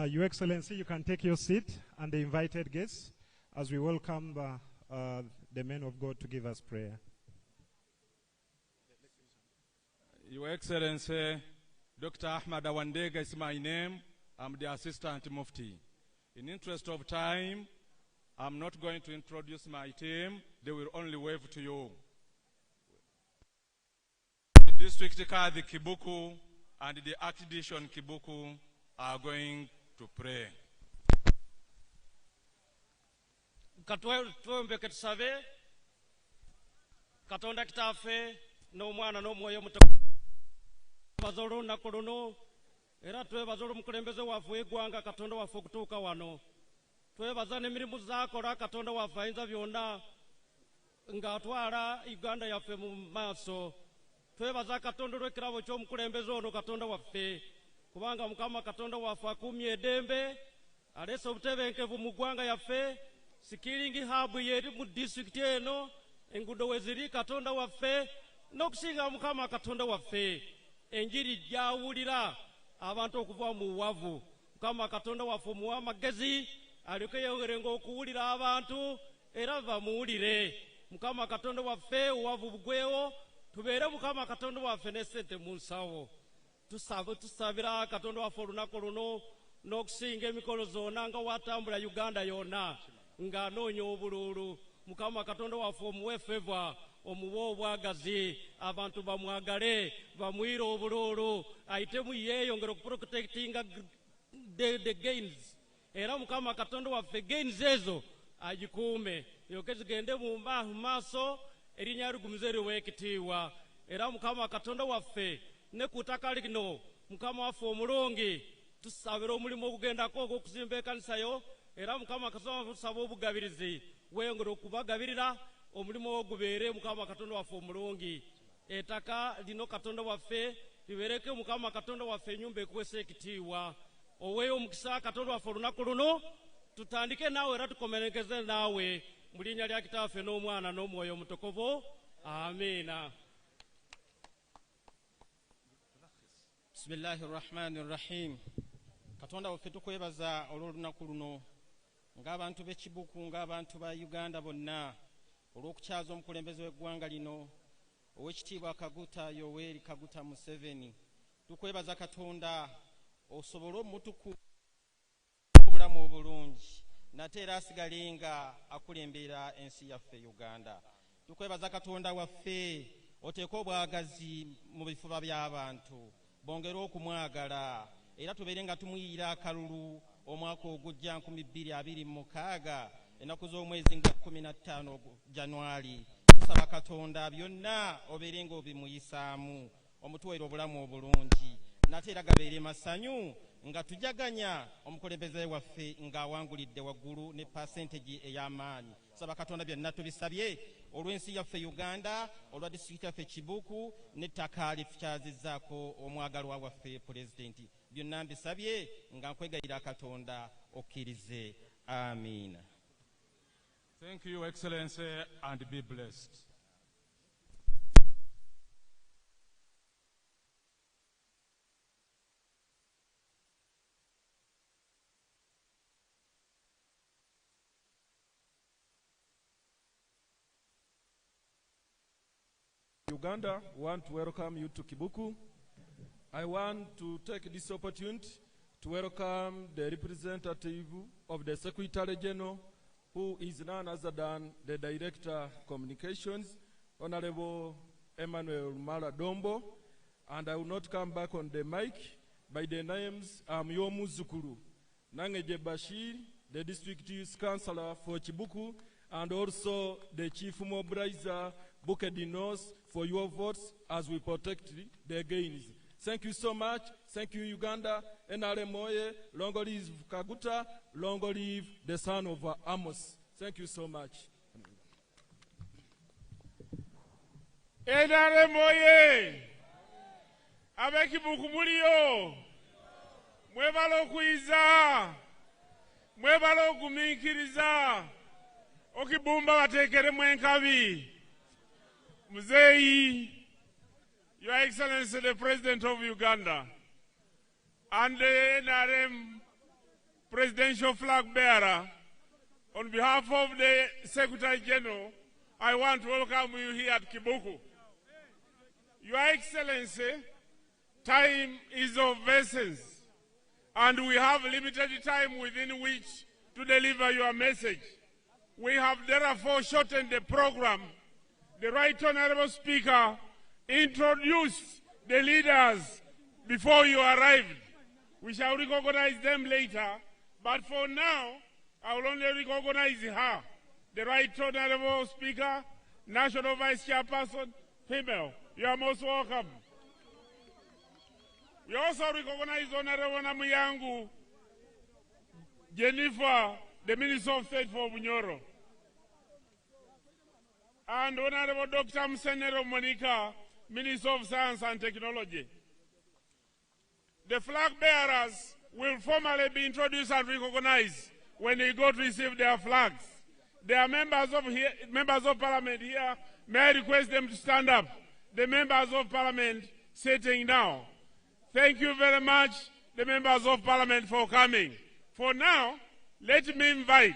Your Excellency, you can take your seat and the invited guests as we welcome the men of God to give us prayer. Your Excellency, Dr. Ahmad Awandega is my name. I'm the Assistant Mufti. In interest of time, I'm not going to introduce my team. They will only wave to you. The District Kadhi Kibuku and the Archdeacon Kibuku are going to pray. Katwembe ketusave Katonda kitafe n'omwana n'omwoyo bazolo nakuluno era twebazolo mukulembeze wafu egwanga Katonda wafu okutuuka wano twebaza n'emirimu zakola Katonda wafu ayinza byonna ng'atwala Uganda yaffe mu maaso twebaza Katonda olw'ekirabo ky'omukulembeze ono Katonda waffe kubanga Mukama Katonda waffe akumye eddembe alese obutebenkevu mu ggwanga yaffe sikiringi hub yeri mu district eno engudo weziri Katonda waffe n'okusinga Mukama Katonda waffe enjiri jawulira abantu okuva mu wavu Mukama Katonda waffe muwa amagezi aleke yewerenga okuwulira abantu era bamuwulire Mukama Katonda waffe wavu bugwewo tubeere Mukama Katonda waffe ne ssente mu nsawo tusabira Katonda waffe olunaku luno n'okusinga emikolo zonna nga watambula Uganda yonna ng'anoonya obululu Mukama Katonda waffe omuwe favor omuwe obwagazi abantu bamwagale bamwire obululu ayitemu yeeyongera okuprotectinga the gains era Mukama Katonda waffe gains ezo agikuume yoke zigende mu maaso erinnya ligumize liwe ekitiibwa era Mukama Katonda waffe ne kutaka lino Mukama waffe omulungi tusabira omulimu ogugendako ogw'okuzimba ekkanisa yo era Mukama Katonda waffe tusaba obugabirizi weyongera okubagabirira omulimu ogubeere Mukama Katonda waffe omulungi ettaka lino Katonda waffe libeereke Mukama Katonda waffe ennyumba ekuwesa ekitiibwa oweeyo omukisa Katonda waffe olunaku luno tutandike naawe era tukomerekeze naawe mu linnya lya Kitaffe n'Omwana n'Omwoyo Omutukuvu amiina. Bismillahirrahmanirrahim. Katonda waffe tukwebaza olw'olunaku luno ng'abantu b'e Kibuku ng'abantu ba Uganda bonna olw'okukyaza omukulembeze w'eggwanga lino ow'ekitiibwa Yoweri Kaguta Museveni. Tukwebaza Katonda osobole omutuku obulamu obulungi nate era asigale nga akulembera ensi yaffe Uganda. Tukwebaza Katonda waffe oteeka obwagazi mu bifuba by'abantu bongera okumwagala era tubeere nga tumuyira akalulu omwaka ogujja 2026 ennaku z'omwezi nga 15 Januari. Tusaba Katonda byonna obeere nga obimuyisaamu omutuweera obulamu obulungi nate era gabeere masanyu nga tujaganya omukulembeze waffe ng'awangulidde waggulu ne percentage ey'amaanyi. Saba Katonda byonna tubisabye olw'ensi yaffe Uganda olwa district yaffe Kibuku n'ettaka lifukyazizzaako omwagalwa waffe pulezidenti. Byonna mbisabye nga nkwegayira Katonda okkirize. Amiina. Thank you, Excellency, and be blessed. Uganda, want to welcome you to Kibuku. I want to take this opportunity to welcome the representative of the Secretary General, who is none other than the Director Communications, Honorable Emmanuel Maradombo, and I will not come back on the mic. By the names, I'm Yomuzukuru, Nangeje Bashir, the district youth councillor for Kibuku, and also the chief mobilizer, Bukedinos, for your votes as we protect the gains. Thank you so much. Thank you, Uganda. NRM Oye, long live Kaguta, long live the son of Amos. Thank you so much. NRM Oye, abeki bukumulio, mwebalo kuiza, mwebalo kumikiriza, okibumba watekere mwenkabi. Museveni, Your Excellency the President of Uganda, and the NRM Presidential Flag Bearer, on behalf of the Secretary General, I want to welcome you here at Kibuku. Your Excellency, time is of essence, and we have limited time within which to deliver your message. We have therefore shortened the program. The Right Honorable Speaker introduced the leaders before you arrived. We shall recognize them later, but for now, I will only recognize her. The Right Honorable Speaker, National Vice Chairperson, female. You are most welcome. We also recognize Honorable Namuyangu Jennifer, the Minister of State for Bunyoro, and Honorable Dr. Msenero Monica, Minister of Science and Technology. The flag bearers will formally be introduced and recognized when they go to receive their flags. There are members of Parliament here. May I request them to stand up? The members of Parliament sitting now. Thank you very much, the members of Parliament, for coming. For now, let me invite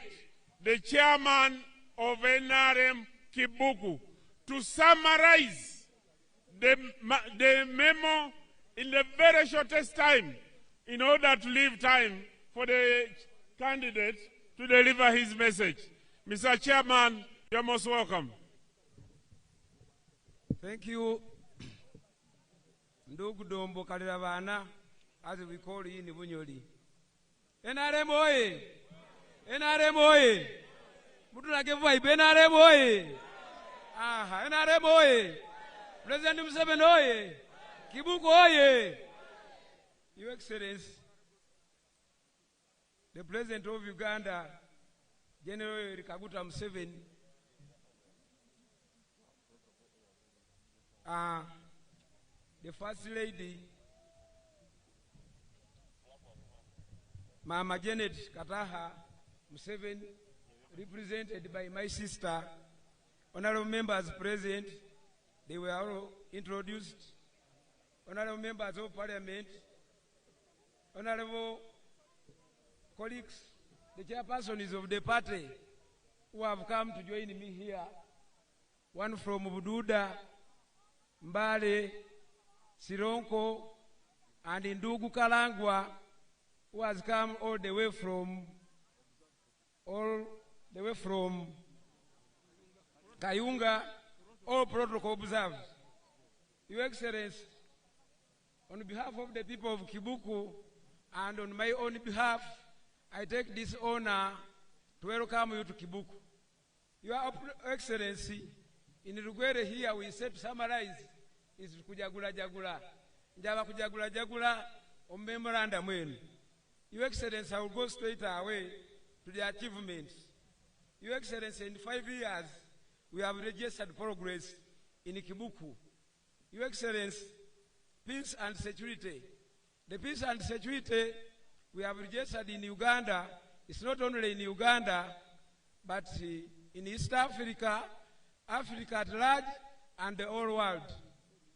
the chairman of NRM Kibuku to summarize the memo in the very shortest time in order to leave time for the candidate to deliver his message. Mr. Chairman, you're most welcome. Thank you. Ndugu Dombo Kaliravana, as we call you in Bunyoli. NRM Oye! NRM Oye! Mutulake vibe, NRM Oye! Aha, NRM Oye! President Museveni Oye! Kibuku Oye! Your Excellency, the President of Uganda, General Kaguta Museveni, the First Lady, Mama Janet Kataha Museveni, represented by my sister, honorable members present, they were all introduced, honorable members of Parliament, honorable colleagues, the chairpersons of the party who have come to join me here, one from Bududa, Mbale, Sironko, and Ndugu Kalangwa, who has come all the way from Kayunga, all protocol observed. Your Excellency, on behalf of the people of Kibuku and on my own behalf, I take this honor to welcome you to Kibuku. Your Excellency, in Rugwere here we said to summarize is kujagula jagula. Njaba kujagula jagula on memorandum when. Your Excellency, I will go straight away to the achievements. Your Excellency, in 5 years, we have registered progress in Kibuku. Your Excellency, peace and security. The peace and security we have registered in Uganda, it's not only in Uganda, but in East Africa, Africa at large, and the whole world.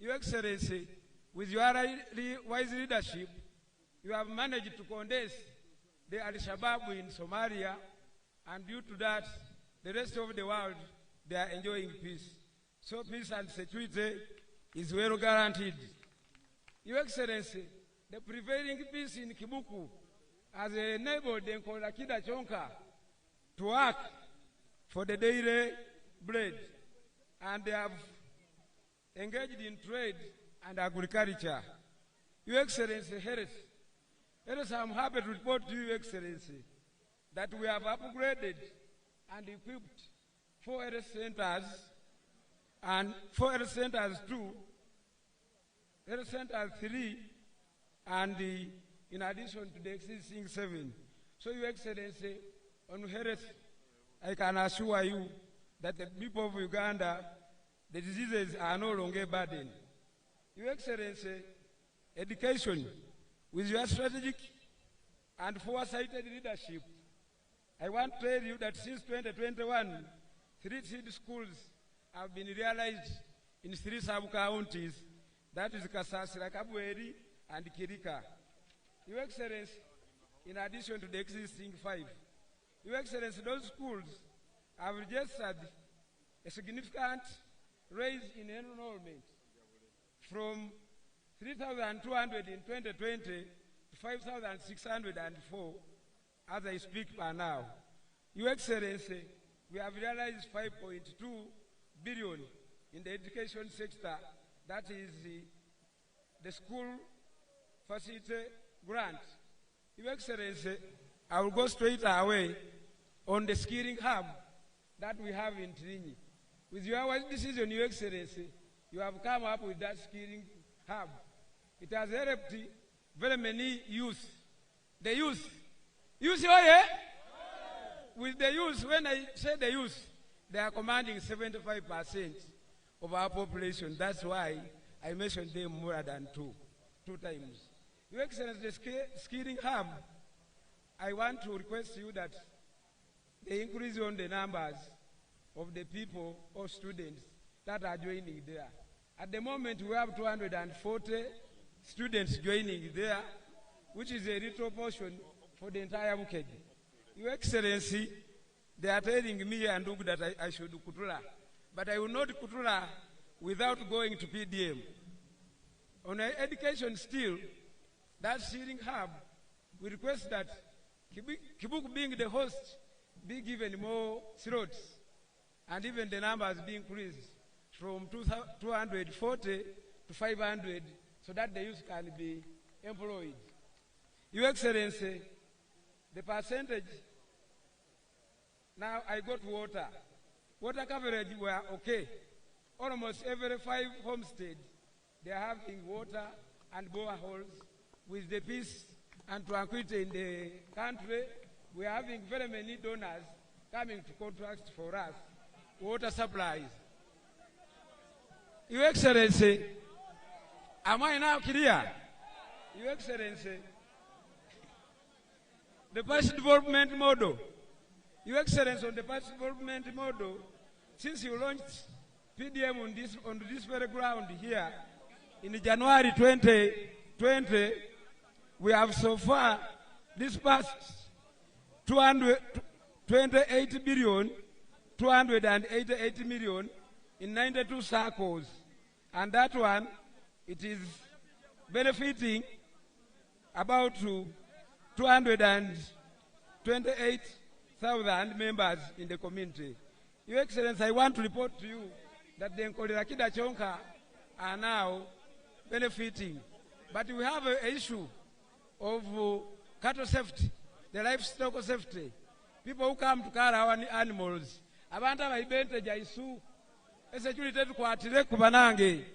Your Excellency, with your wise leadership, you have managed to condense the Al-Shabaab in Somalia, and due to that, the rest of the world, they are enjoying peace. So peace and security is well guaranteed. Your Excellency, the prevailing peace in Kibuku has enabled the Nkolakida Chonka to work for the daily bread, and they have engaged in trade and agriculture. Your Excellency, health, I'm happy to report to you, Excellency, that we have upgraded and equipped 4 health centers, and 4 health centers 2, health centers 3, and in addition to the existing 7. So, Your Excellency, on health, I can assure you that the people of Uganda, the diseases are no longer a burden. Your Excellency, education, with your strategic and foresighted leadership, I want to tell you that since 2021, 3 seed schools have been realized in 3 sub-counties, that is Kasasira, Kabweri, and Kirika. Your Excellency, in addition to the existing 5, Your Excellency, those schools have registered a significant rise in enrollment from 3,200 in 2020 to 5,604 as I speak by now. Your Excellency, we have realized 5.2 billion in the education sector, that is the school facility grant. Your Excellency, I will go straight away on the skilling hub that we have in Trinity. With your decision, Your Excellency, you have come up with that skilling hub. It has helped very many youth. The youth, oh yeah? With the youth, when I say the youth, they are commanding 75% of our population. That's why I mentioned them more than two times. Your Excellency, the skilling hub, I want to request you that they increase on the numbers of the people or students that are joining there. At the moment, we have 240 students joining there, which is a little portion for the entire Bukedi. Your Excellency, they are telling me and Ugu that I should Kutula, but I will not Kutula without going to PDM. On education still, that steering hub, we request that Kibuku being the host, be given more slots, and even the numbers be increased from 240 to 500 so that the youth can be employed. Your Excellency, the percentage, now I got water. Water coverage were okay. Almost every 5 homesteads, they are having water and boreholes. With the peace and tranquility in the country, we are having very many donors coming to contract for us water supplies. Your Excellency, am I now clear? Your Excellency, the past development model. Your Excellency, on the past development model, since you launched PDM on this very ground here in January 2020, we have so far disbursed 228 billion, 288 million in 92 circles. And that one, it is benefiting about 228,000 members in the community. Your Excellency, I want to report to you that the Nkolerakida Chonka are now benefiting. But we have an issue of cattle safety, the livestock safety. People who come to carry our animals, abantu abaibente jaisu, security tukwatire kubanange,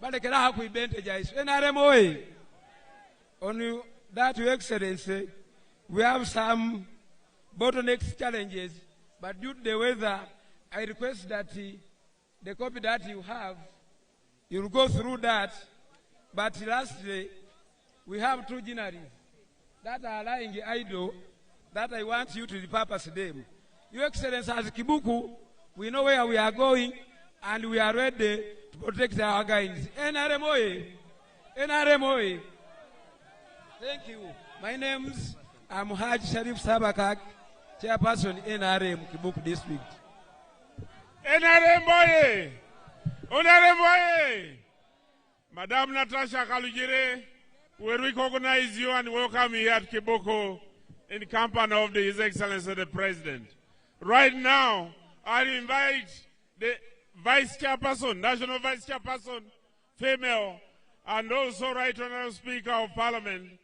balekera haku ibente jaisu. NRM, on that, Your Excellency, we have some bottlenecks challenges, but due to the weather, I request that the copy that you have, you'll go through that. But lastly, we have 2 generaries that are lying idle that I want you to repurpose them. Your Excellency, as Kibuku, we know where we are going and we are ready to protect our guys. NRM, NRM. Thank you. My name's Haj Sharif Sabakak, Chairperson NRM Kibuku District. NRM boy! NRM boy! Madam Natasha Kalujire, we recognize you and welcome you at Kibuku in company of His Excellency the President. Right now, I invite the Vice Chairperson, National Vice Chairperson, female, and also Right Honorable Speaker of Parliament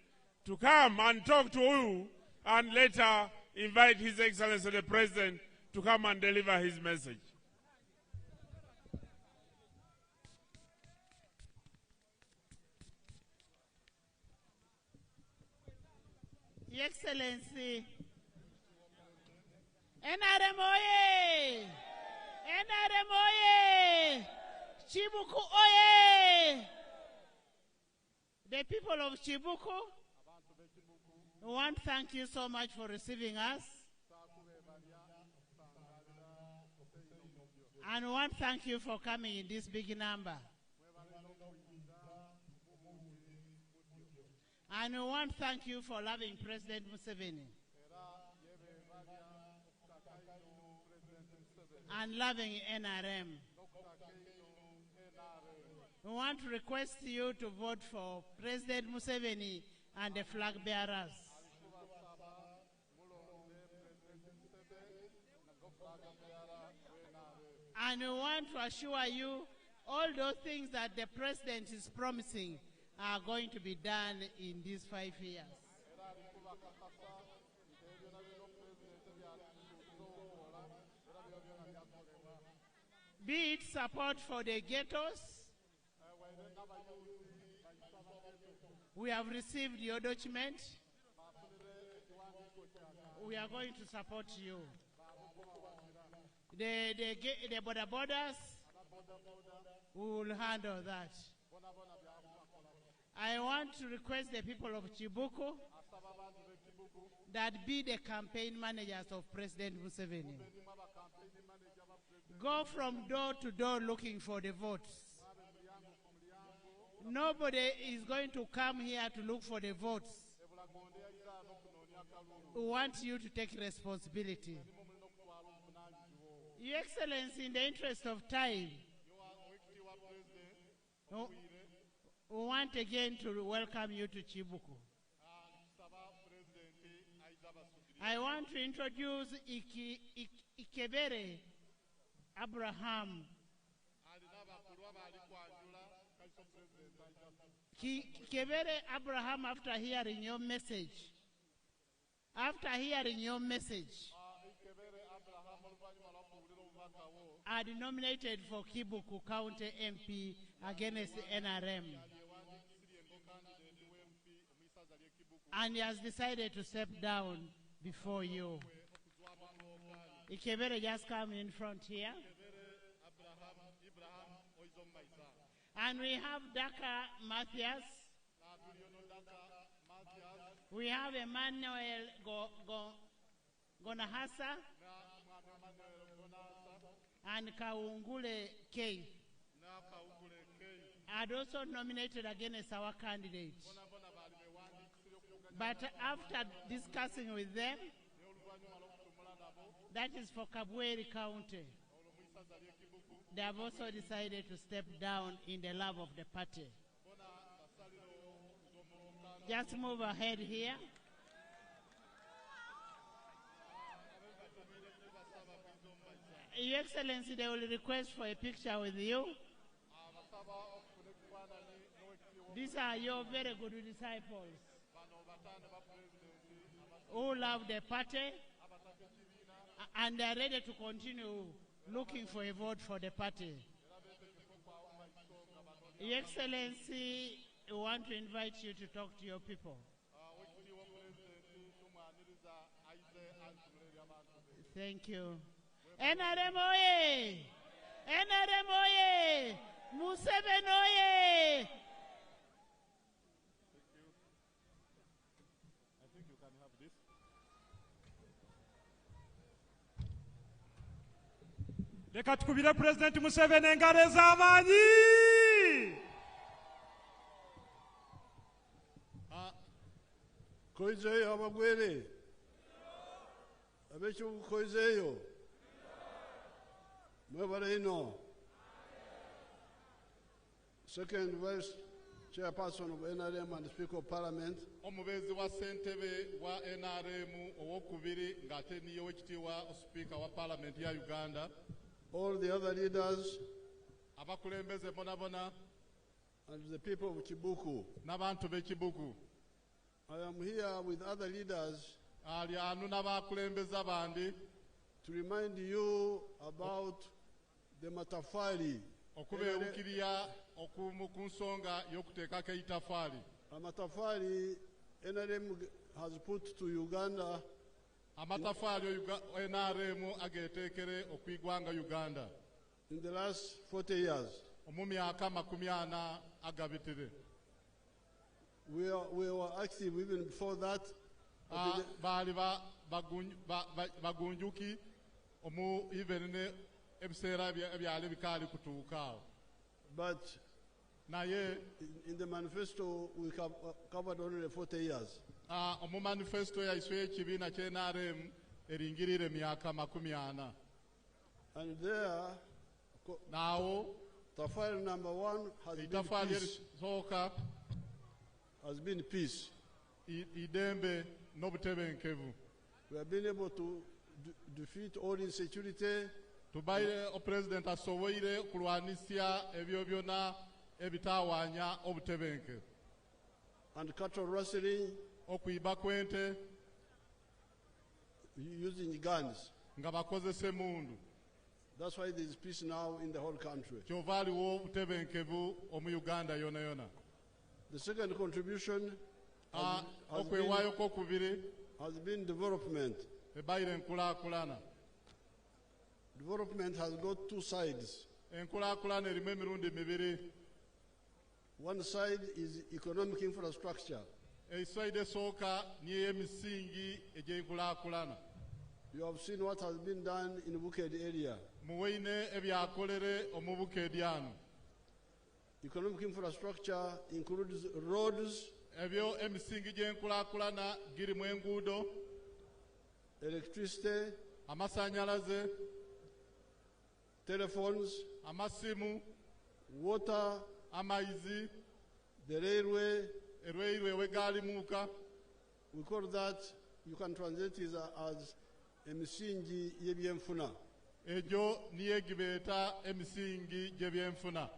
to come and talk to you, and later invite His Excellency the President to come and deliver his message. Your Excellency, NRM oye! NRM oye! Kibuku oye! The people of Kibuku, we want to thank you so much for receiving us. And we want to thank you for coming in this big number. And we want to thank you for loving President Museveni and loving NRM. We want to request you to vote for President Museveni and the flag bearers. And we want to assure you all those things that the president is promising are going to be done in these 5 years. Be it support for the ghettos. We have received your document. We are going to support you. The borders, we will handle that. I want to request the people of Kibuku that be the campaign managers of President Museveni. Go from door to door looking for the votes. Nobody is going to come here to look for the votes. We want you to take responsibility. Your Excellency, in the interest of time, we want again to welcome you to Kibuku. I want to introduce Ikebere Abraham. Ikebere Abraham, after hearing your message, are nominated for Kibuku County MP against NRM. And he has decided to step down before you. Ikebere, just come in front here. And we have Daka Matthias. We have Emmanuel Gonahasa and Kaungule K. Had also nominated against our candidate. But after discussing with them, that is for Kabweri County, they have also decided to step down in the love of the party. Just move ahead here. Your Excellency, they will request for a picture with you. These are your very good disciples who love the party and they are ready to continue looking for a vote for the party. Your Excellency, we want to invite you to talk to your people. Thank you. NRM oye! NRM oye! Museveni oye! I think you can have this. Leka tukubire President Museveni engalo ez'amaanyi. Koizeyo abagwere. Abecho koizeyo. Mwebale Second Vice Chairperson of NRM and Speaker of Parliament. Omubezi wa Sentebe wa NRM owokubiri ng'ate niye wekitiibwa Speaker wa Parliament ya Uganda. All the other leaders abakulembeze bonabona and the people of Kibuku. N'abantu b'Kibuku. I am here with other leaders ali anu n'abakulembeza bandi to remind you about the matafari. okubeewukirya ku nsonga y'okuteekako eitafaali. Amatafari NRM has put to Uganda amatafaali NRM ageteekere okwigwanga Uganda in the last 40 years. mu myaka 40 agabitire. We were active even before that. baali bagunjuki omu even ne ebiseera ebyali bikaali kutuukaawo. But naye in the manifesto we covered only 40 years. Omu manifesto yaiswe y'ekibiina kye NRM eringirire emyaka 40. And there, naawo tafari number 1 has been peace. idembe n'obutebenkevu. We have been able to defeat all insecurity. tubaire o president asoboire kulwanisya ebyo byona ebitawaanya obutebenkevu. And cattle rustling, okwiba kwente using guns. nga bakozesa emundu. That's why there is peace now in the whole country. kyova aliwo obutebenkevu omu Uganda yona yona. The second contribution okwewaayo kw'okubiri has been development. ebaire enkulaakulana. Development has got two sides. enkulaakulana erimu emirundi mibiri. One side is economic infrastructure. Esaide esooka niyo y'emisingi egy'enkulaakulana. You have seen what has been done in the Buked area. muweine ebyakolere omu Bukedi ano. Economic infrastructure includes roads, ebyo emisingi gy'enkulaakulana girimu enguudo, electricity, amasanyalaze, telephones, amasimu, water, amaizi, the railway. erweirwe wegaalimuuka. We call that, you can translate it as emisingi y'ebyenfuna. egyo niyo egibeeta emisingi gy'ebyenfuna.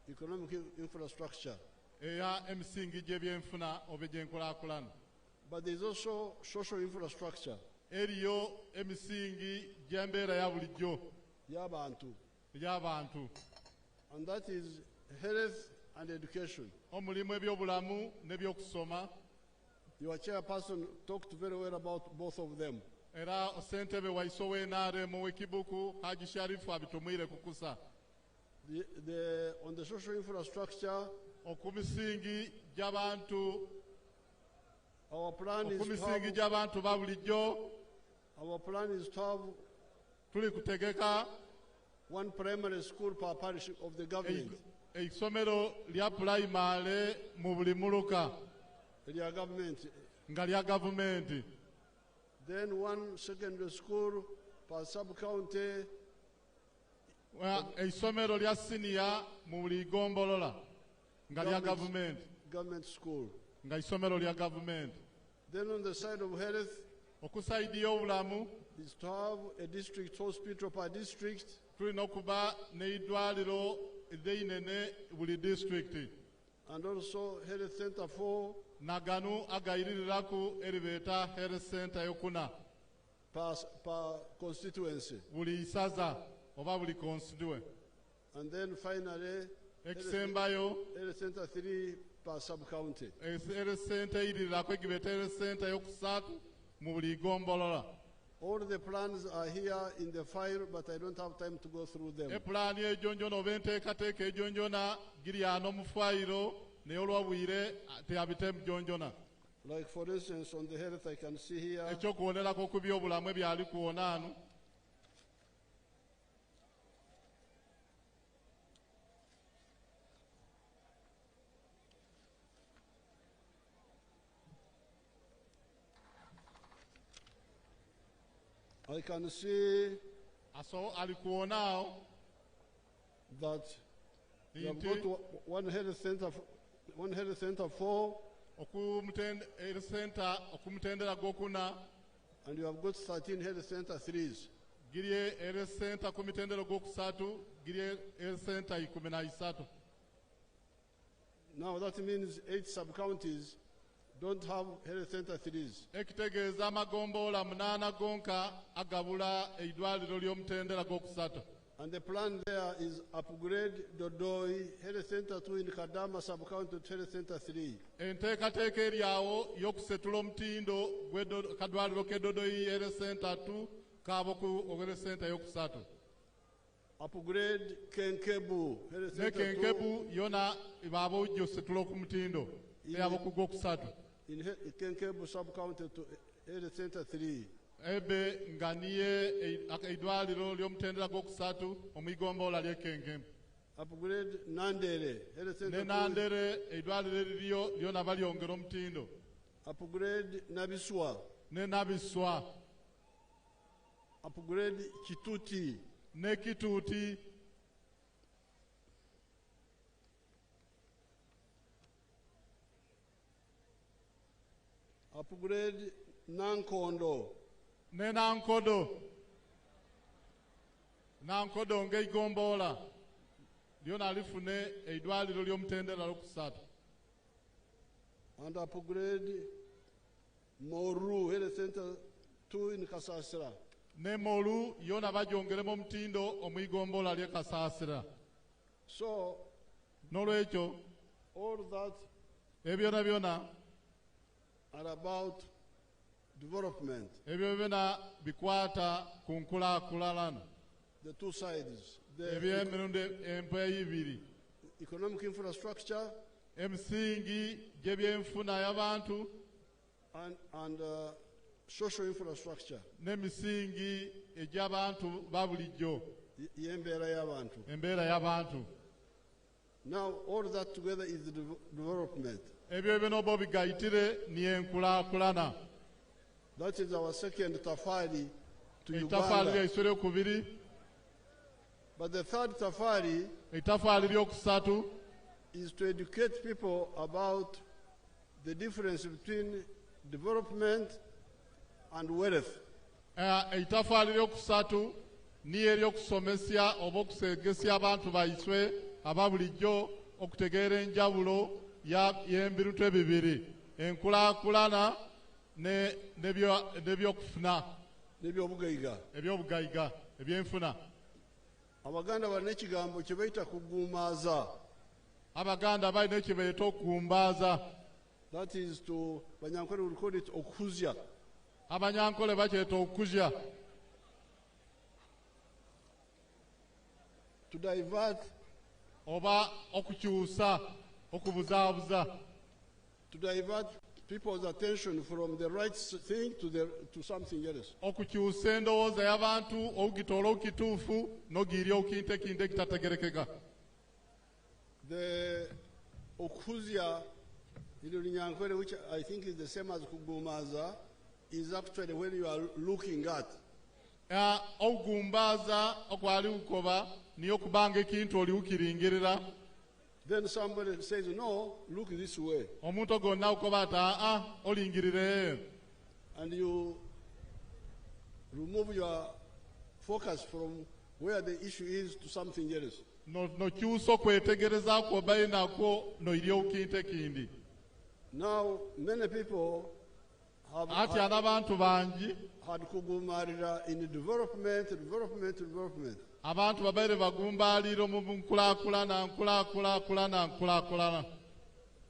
Economic infrastructure. eya emisingi gy'ebyenfuna oba gy'enkulaakulana. But there is also social infrastructure. eriyo emisingi gy'embeera ya bulijjo Y'abantu. y'abantu. And that is health and education. omulimu ebyobulamu n'ebyokusoma. Your chairperson talked very well about both of them. era osentebe waiso w'NRM w'e Kibuku Haji Sharifu abitumwire kukusa. On the social infrastructure, oku misingi gy'abantu, our plan is oku misingi gy'abantu ba bulijjo, to have tuli kutegeka one primary school per parish of the government. Eisomero lya primary mu buli muluka nga lya gavumenti. Then one secondary school per sub-county. Eisomero lya senior mu buli gombolola nga lya gavumenti. Government school. Nga isomero lya gavumenti. Then on the side of health, okusaidiya obulamu is to have a district hospital per district. tulina okuba n'eidwaliro erinene buli district. And also health center for naganu agayiririraku eribeeta health center yokuna per constituency. buli isaza oba buli constituent. And then finally, ekisembayo health center 3 per sub-county. health center eyiririraku egibeeta health center yokusatu mu buli gombolola. All the plans are here in the file, but I don't have time to go through them. Epulaani ejonjona oba enteekateeka ejonjona giri ano mu fayiro naye olwabwire teyabitemu jonjona. Like for instance, on the health, I can see here. ekyokuwonerako ku byobulamu ebyali kuwona ano. I can see aso alikuonao that you have got one health center for okumutendera gokuna, and you have got 13 health center 3s. Giriye health center kumitendero gokusatu, giriye health center 13. Now that means 8 sub-counties don't have health center 3s. ekitegeeza amagomboola 8 gonka agabula eidwaliro ly'omutendera gw'okusatu. And the plan there is upgrade Dodoi Health Center 2 in Kadama sub-county to Health Center 3. enteekateeka eryawo y'okusetula omutindo kadwaliro k'Edodoi Health Center 2 kaabo ku Health Center y'okusatu. Upgrade Kenkebu Health ne Center 2 Kenkebu yona baaba ojja osetula ku mutindo eyabo ku gw'okusatu. in Kenkebu sub-county to Health Center 3. ebe nga niye eidwaliro ly'omutendera gw'okusatu omwigomboola ly'Ekenkemu. Upgrade Nandere Health Center ne 2. Nandere eidwaliro eririyo lyona balyongera omutindo. Upgrade Nabiswa. ne Nabiswa. Upgrade Kituti. ne Kituuti. Upgrade Nankondo. ne Nankodo. Nankodo ng'eigomboola lyona lifune eidwaliro ly'omutendera ly'okusatu. And upgrade Moru Health Center 2 in Kasasira. ne Molu yona bagyongeremu omutindo omwigomboola ly'e Kasaasira. So n'olwekyo all that ebyo byonna are about development. ebyo byonna bikwata ku nkulaakulana. The two sides. The eby'emirundi empeeyi ibiri. economic infrastructure emisingi gy'ebyenfuna y'abantu and social infrastructure. n'emisingi egy'abantu ba bulijjo. Embeera y'abantu. embeera y'abantu. Now all that together is the development. ebyo byonna bigayitire niyo enkulaakulana. That is our second tafari to eitafaali Uganda. ly'eiswe ly'okubiri. But the third tafari eitafaali ly'okusatu is to educate people about the difference between development and wealth. eitafaali ly'okusatu niyo ery'okusomesya oba okusegesya abantu baiswe aba bulijjo okutegeera enjawulo y'ebintu ebibiri: enkulaakulana n'ebyokufuna, eby'obugayiga, ebyenfuna. Abaganda balina ekigambo kye bayita kugumbaaza. Abaganda balina ekye bayita okugumbaaza. That is to, Banyankole will call it okuzya. Abanyankole bakyeta okuzya. To divert oba okukyusa, okubuzaabuza. To divert people's attention from the right thing to something else. Okukyusa endowooza y'abantu okugitoola okituufu n'ogirya okintu ekintu ekitategerekeka. The okuzya in Runyankole, which I think is the same as kugumaza, is actually when you are looking at. Okugumbaaza okwali kukoba niyo kubanga ekintu oli ukiringirira. Then somebody says, no, look this way. Omuntu gonna ukoba ata olingirire. And you remove your focus from where the issue is to something else. No kyusa okwetegereza kwo bainakwo noirya okintu ekindi. Now many people have abantu bangi had kugumarira in development. Abantu babaire bagumbalira mu nkulaakulana.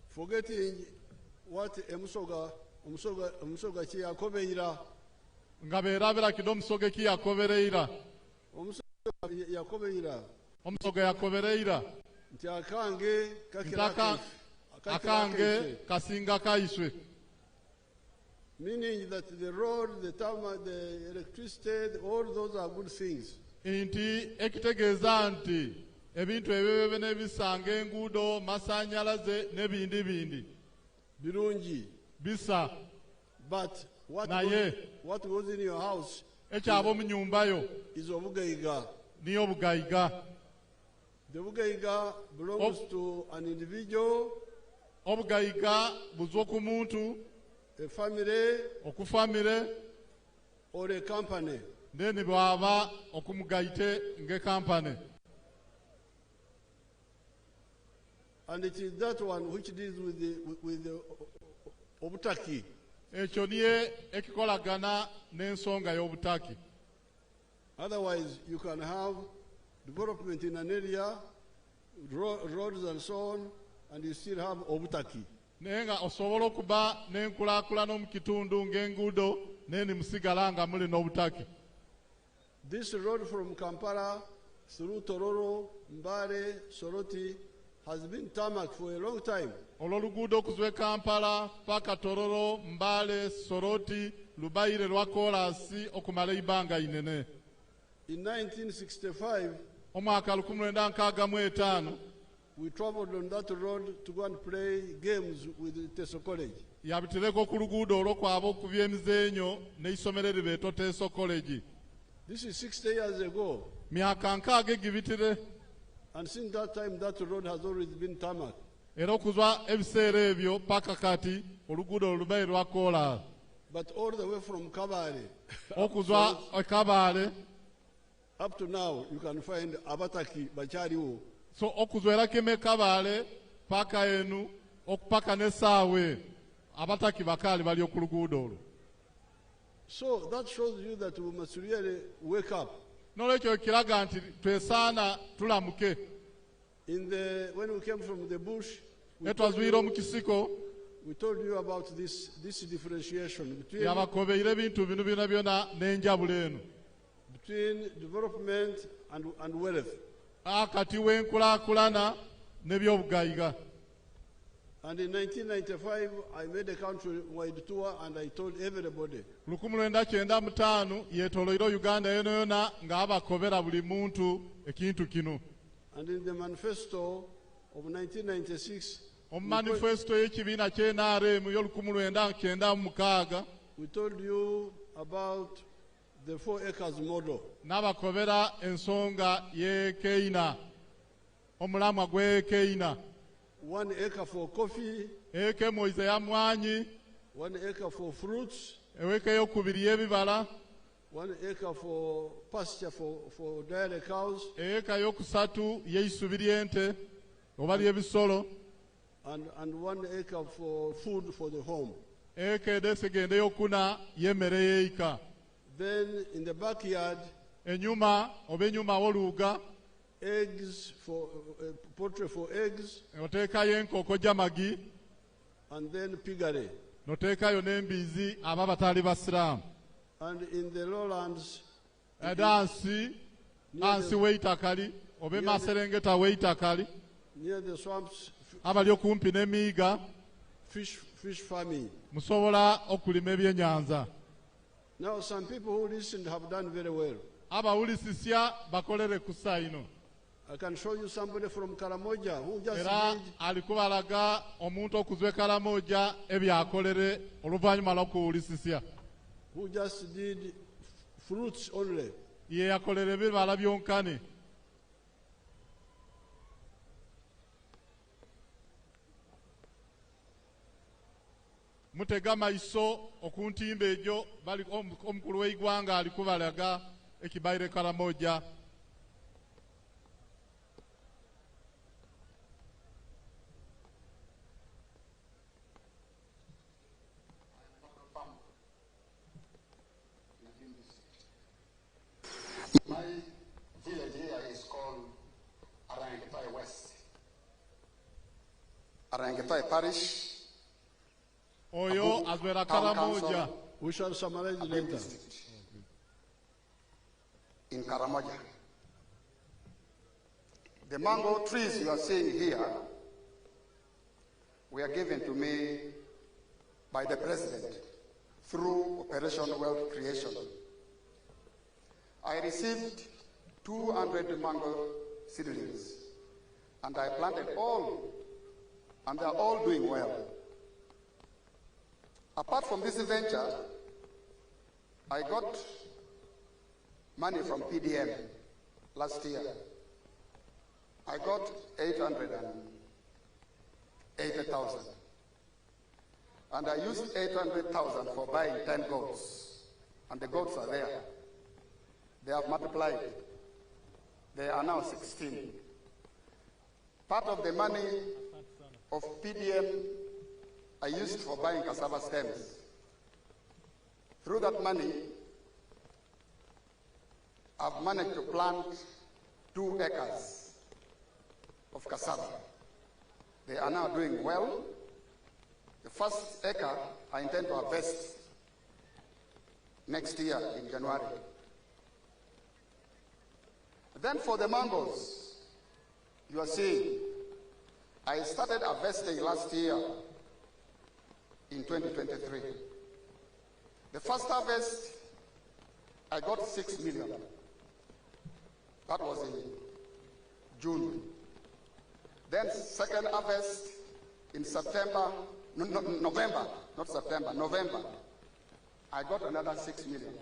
Forgetting what omusoga kye yakobeera. Nga beerabira kidi omusoga ki yakobereira. Omusoga yakobereira. Nti akange kasinga kaiswe. Meaning that the road, the tarmac, the electricity, all those are good things. Inti ekitegeeza nti ebintu ebyo n'ebisanga enguudo, masannyalaze n'ebindi birungi bisa. But what goes in your house ekyaba mu nyumba yo is obugayiga. Niyo obugayiga. The bugayiga belongs to an individual. Obugayiga buzwa ku muntu, a family, okufamire, or a company. Then bwaba okumugayite nge company. And it is that one which deals with the obutaki. Ekyo niye ekikolagana n'ensonga y'obutaki. Otherwise, you can have development in an area, roads and so on, and you still have obutaki. Nenga osobola okuba n'enkulaakulana mu kitundu ng'enguudo naye ne musigala nga muli n'obutaki. This road from Kampala through Tororo, Mbale, Soroti has been tarmac for a long time. Olw'oluguudo okuzwa Kampala paka Tororo, Mbale, Soroti lubayire lwa koolaasi okumala ebbanga inene. In 1965, omwaka 1965 we traveled on that road to go and play games with Teso College. Yabitireko ku luguudo olwo kwaba okubya emizeenyo n'eisomero eribeeto Teso College. This is 60 years ago. Myaka nkaaga egibitire. And since that time, that road has always been tarmac. Era okuzwa ebiseera ebyo paka kati oluguudo olubaire lwa kola. But all the way from Kabale okuzwa Kabale up to now, you can find abataki bachaliwo. So okuzwera keme Kabale paka enu okupaka nesaawe abataki bakali bali okuluguudo olwo. So that shows you that we must really wake up. Nolwekyo kiraga nti twesaana tulamuke. When we came from the bush, we told you about this differentiation between development and wealth. And in 1995, I made a country-wide tour and I told everybody. And in the manifesto of 1996, we told you about the 4 acres model. One acre for coffee, 1 acre for fruits, 1 acre for pasture for dairy cows, and 1 acre for food for the home. Then in the backyard, eggs for poultry for eggs, and then piggery. And in the lowlands, near the swamps, fish farming. Now some people who listened have done very well. I can show you somebody from Karamoja who just did fruits only. Mutega maiso okuntimba ejo bali omukulu w'eggwanga alikubalaga ekibaire Karamoja. My village here is called Arangetai West. Arangetai Parish. Oyo azwera Karamoja. We shall summarize later. In Karamoja. The mango trees you are seeing here were given to me by the President through Operation Wealth Creation. I received 200 mango seedlings, and I planted all, and they are all doing well. Apart from this venture, I got money from PDM last year. I got 880,000. And I used 800,000 for buying 10 goats. And the goats are there. They have multiplied. They are now 16. Part of the money of PDM I used for buying cassava stems. Through that money, I've managed to plant 2 acres of cassava. They are now doing well. The first acre I intend to harvest next year in January. Then for the mangoes, you are seeing, I started harvesting last year in 2023. The first harvest, I got 6 million. That was in June. Then second harvest in November, I got another 6 million.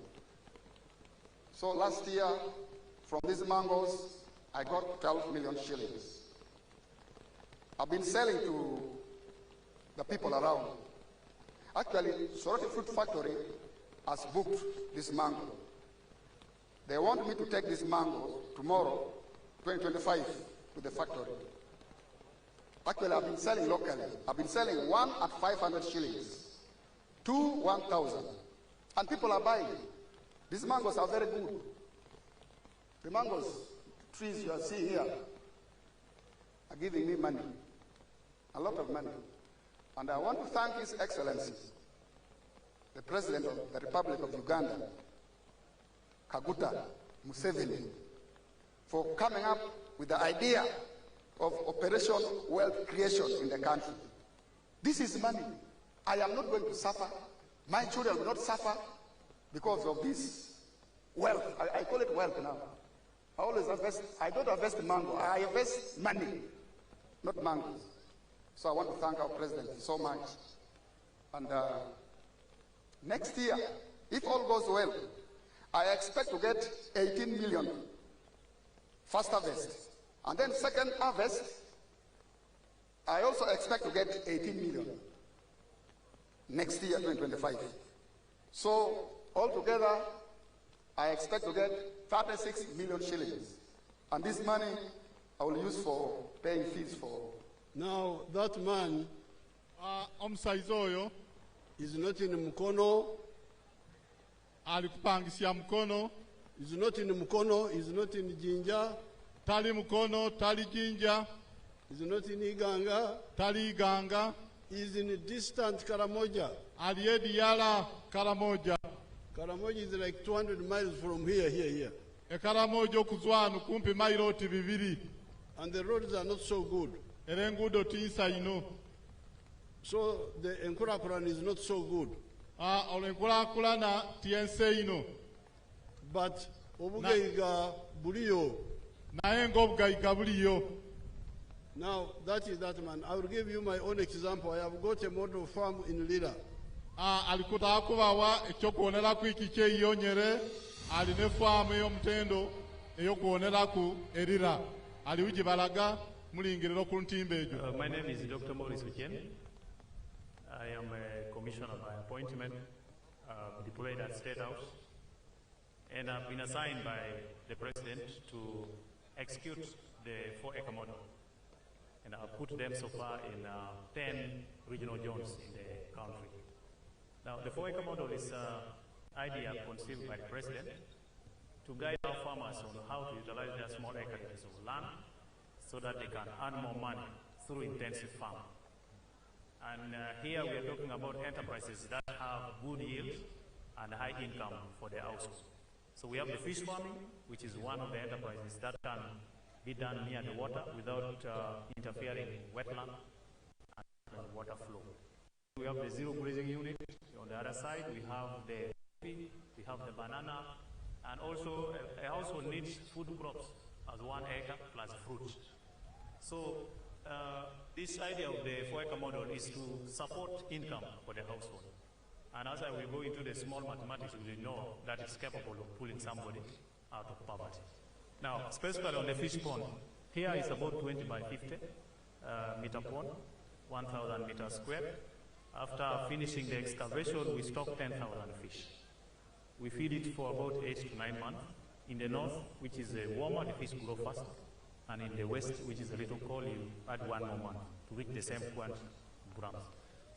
So last year, from these mangoes, I got 12 million shillings. I've been selling to the people around. Actually, Soroti Fruit Factory has booked this mango. They want me to take this mango tomorrow, 2025, to the factory. Actually, I've been selling locally. I've been selling 1 at 500 shillings, 2 1,000. And people are buying. These mangoes are very good. The mangoes, trees you are seeing here, are giving me money, a lot of money. And I want to thank His Excellency, the President of the Republic of Uganda, Kaguta Museveni, for coming up with the idea of Operation Wealth Creation in the country. This is money. I am not going to suffer. My children will not suffer because of this wealth. I call it wealth now. I always invest. I don't invest mango. I invest money, not mangoes. So I want to thank our president so much. And next year, if all goes well, I expect to get 18 million first harvest. And then second harvest, I also expect to get 18 million next year, 2025. So altogether, I expect to get 36 million shillings. And this money I will use for paying fees for. Now, that man omusaiza is not in Mukono. alikupangisya Mukono. Is not in Mukono, is not in Jinja. Tali Mukono, tali Jinja. Is not in Iganga. Tali Iganga. Is in distant Karamoja. Aliedi Yala Karamoja. Karamoja is like 200 miles from here. Karamoja okuzwanu kumpi mailoti bibiri. And the roads are not so good. Erengudo tinsa ino. So the Enkurakuran is not so good. Olenkurakurana tiense ino. But obugaiga buliyo. Naengo obugaiga buliyo. Now that is that man. I will give you my own example. I have got a model farm in Lira. Alikuta kubawa ekyokuonera ku ikike yonyere aline farm ey'omutendo eyokuonera ku erira ali ujibalaga mulingiriro ku ntimbe ejo. My name is Dr. Maurice Ochen. I am a commissioner by appointment deployed at State House, and I've been assigned by the President to execute the 4-acre model, and I've put them so far in 10 regional zones in the country. Now, the 4-acre model is an idea conceived by the President to guide our farmers on how to utilize their small acreages of land so that they can earn more money through intensive farming. And here we are talking about enterprises that have good yield and high income for their household. So we have the fish farming, which is one of the enterprises that can be done near the water without interfering in wetland and water flow. We have the zero grazing unit. On the other side, we have the coffee, we have the banana, and also a household needs food crops as 1 acre plus fruit. So this idea of the 4-acre model is to support income for the household. And as I will go into the small mathematics, we will know that it's capable of pulling somebody out of poverty. Now, specifically on the fish pond, here is about 20 by 50 meter pond, 1,000 meters square. After finishing the excavation, we stock 10,000 fish. We feed it for about 8 to 9 months. In the north, which is warmer, the fish grow faster. And in the west, which is a little cold, you add 1 more month to reach the same quantity of grams.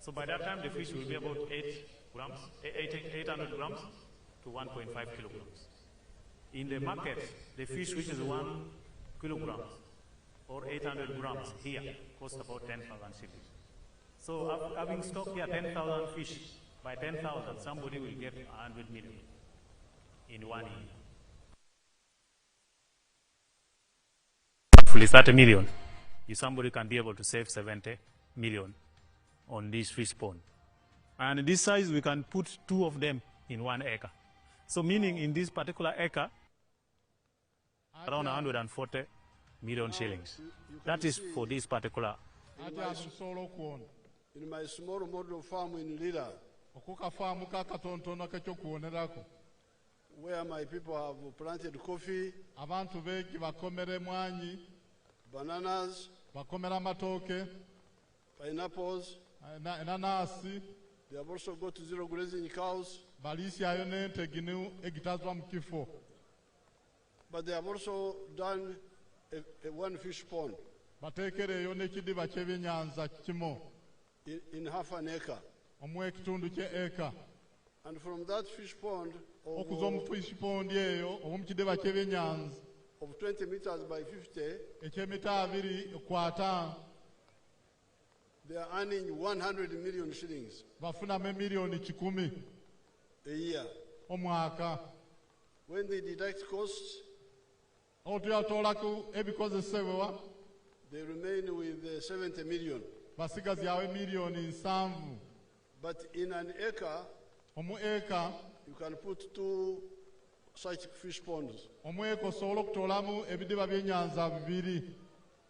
So by that time, the fish will be about 800 grams to 1.5 kilograms. In the market, the fish which is 1 kilogram or 800 grams here costs about 10,000 shillings. So having stock here 10,000 fish, by 10,000, somebody will get 100 million in 1 year. Roughly 30 million. If somebody can be able to save 70 million on this fish pond. And this size, we can put 2 of them in 1 acre. So meaning in this particular acre, around 140 million shillings. That is for this particular. In my small model farm in Lira, where my people have planted coffee, bananas, pineapples, they have also got zero grazing cows, but they have also done a one fish pond in half an acre. And from that fish pond of 20 meters by 50, they are earning 100 million shillings a year. When they deduct costs, they remain with 70 million. But in an acre, you can put 2 such fish ponds.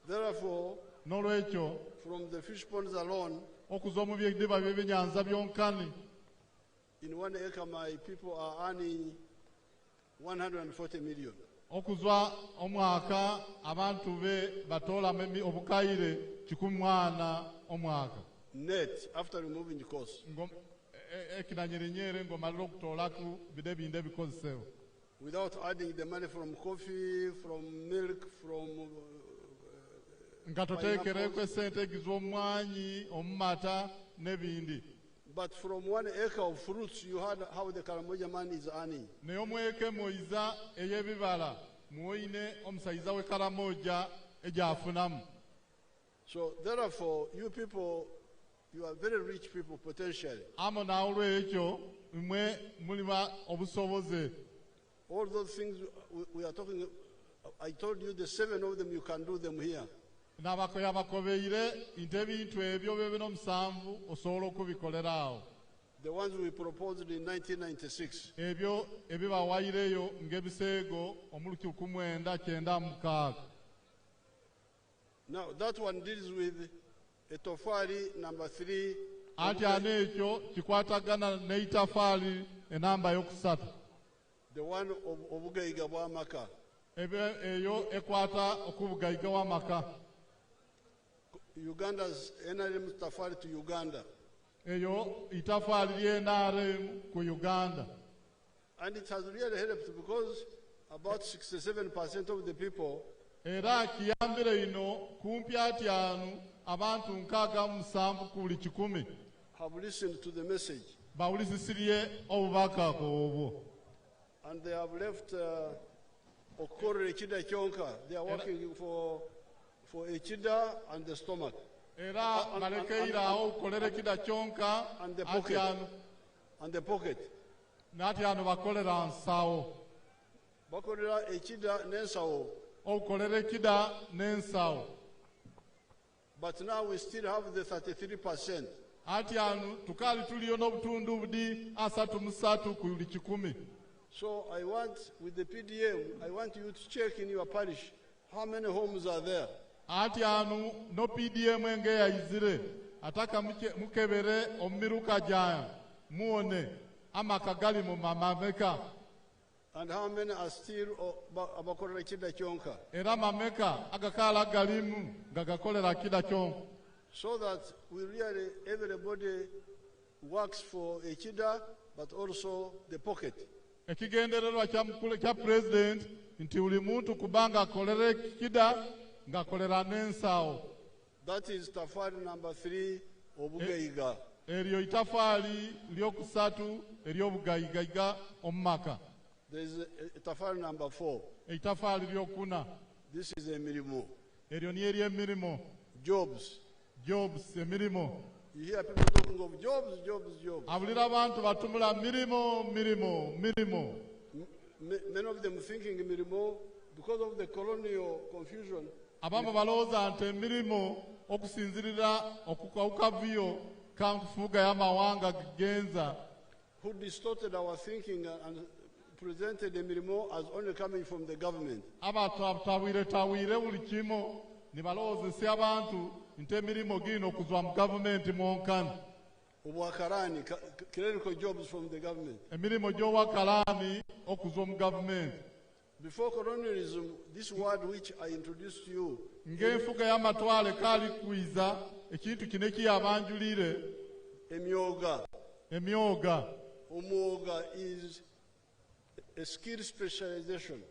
Therefore, from the fish ponds alone, in 1 acre, my people are earning 140 million. Net, after removing the cost. Without adding the money from coffee, from milk, from but from 1 acre of fruits, you heard how the Karamoja man is earning. So therefore, you people, you are very rich people potentially. All those things we are talking, I told you the 7 of them, you can do them here. The ones we proposed in 1996. Now that one deals with a tofari number 3. The one of Ugaiga Maka. Uganda's NRM tafari to Uganda. And it has really helped because about 67% of the people have listened to the message. And they have left Okore Chida Chonka. They are working for Echida and the stomach. And the pocket. And the pocket. Bakorera Echida Nensao. But now we still have the 33%. So I want, with the PDM, I want you to check in your parish how many homes are there. No PDM ataka mukebere omiruka jaya muone amakagali mu mameka. And how many are still abakorera kida kyonka? Era mameka agakala galimu gagakolera kida kyonka. So that we really, everybody works for a kida, but also the pocket. Ekigendererwa kya president nti uli muntu kubanga kolere kida nga kolera nensao. That is tafari number 3 Obugeiga. Eryo itafali lyokusatu ery'obugayigayiga omu maka. There is itafali number 4. Itafali lyokuna. This is emirimo. Eryo ni ery'emirimo. Jobs. Jobs emirimo. You hear people talking of jobs, jobs, jobs. Abulira abantu batumula mirimo, mirimo, mirimo. Many of them thinking mirimo because of the colonial confusion. Abamu balowooza nti emirimo okusinzirira okukawukaviyo kanfuga y'amawanga genza. Who distorted our thinking and presented emirimo as only coming from the government. Abatawire buli kimu ne balowoozesa abantu nti emirimo gino okuzwa mu gavumenti mwonkana. Obwakarani, clerical jobs from the government. Emirimo gy'obwakarani okuzwa mu gavumenti. Before colonialism, this word which I introduced to you, ng'enfuga y'amatwale kaali kwiza ekintu kino kiyabanjulire. Emyoga. Emyoga. Omwoga is a skill specialization.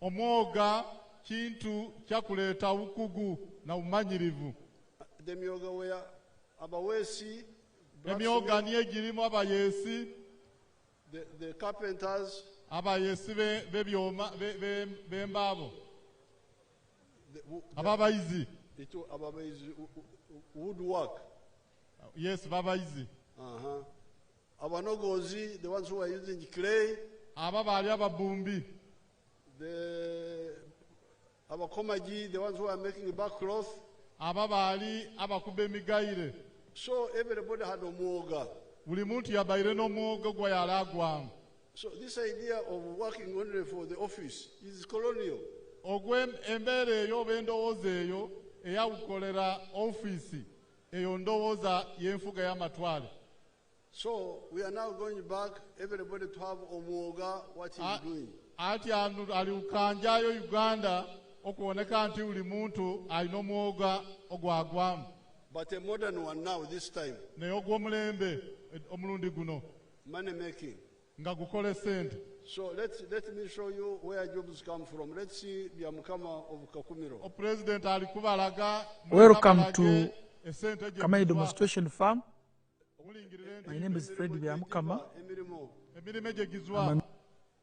Omwoga kintu kyakuleeta bukugu na bumanyirivu. The myoga where abawesi, emyoga niyo girimu abayeesi, the carpenters, abayeesi b'ebyoma b'embaabo, ababayizi, woodwork. Yes, babayizi. Abanogozi, the ones who are using clay. Ababaali ababumbi. The abakomaji, the ones who are making backcloth. Ababaali abakuba emigaire. So everybody had a mwoga. Buli muntu yabaire n'omwoga gwa yalagwamu. So this idea of working only for the office is colonial. Ogwe embeera eyo oba endowooza eyo eyawukolera ofiisi eyo ndowooza y'enfuga y'amatwale. So we are now going back, everybody to have omwoga what he's doing. Ati aliukanjayo Uganda okuoneka nti buli muntu alina omwoga ogwagwamu. But a modern one now this time. Naye ogw'omulembe omulundi guno. Money making. Nga gukole sente. So let me show you where jobs come from. Let's see the Amukama of Kakumiro. O President alikubalaga. Welcome to Kamai Demonstration Farm. My name is Fred Byamukama. I'm a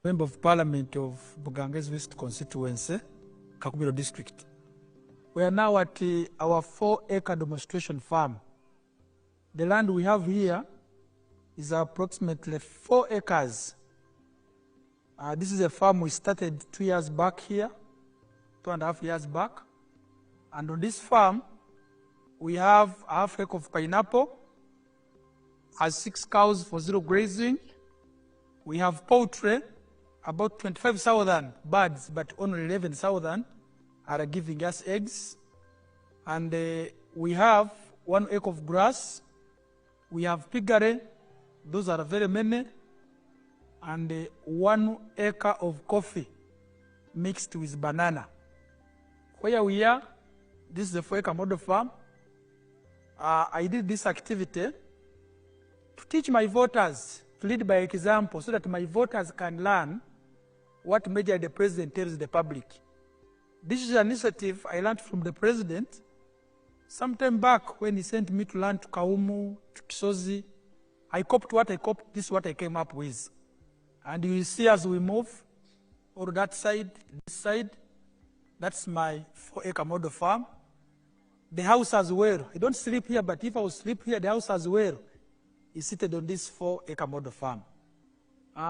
Member of Parliament of Buganges West Constituency, Kakumiro District. We are now at our 4-acre demonstration farm. The land we have here is approximately 4 acres. This is a farm we started 2 years back here, 2.5 years back. And on this farm, we have a half acre of pineapple, has 6 cows for zero grazing. We have poultry, about 25,000 birds, but only 11,000 are giving us eggs. And we have 1 acre of grass. We have piggery, those are very many. And 1 acre of coffee mixed with banana. Where we are, this is the 4-acre model farm. I did this activity to teach my voters, to lead by example, so that my voters can learn what measure the president tells the public. This is an initiative I learned from the president sometime back when he sent me to learn to Kaumu, to Kisozi. I copied what I copied, this is what I came up with. And you will see as we move, or that side, this side, that's my 4-acre model farm. The house as well. I don't sleep here, but if I would sleep here, the house as well is seated on this 4-acre model farm.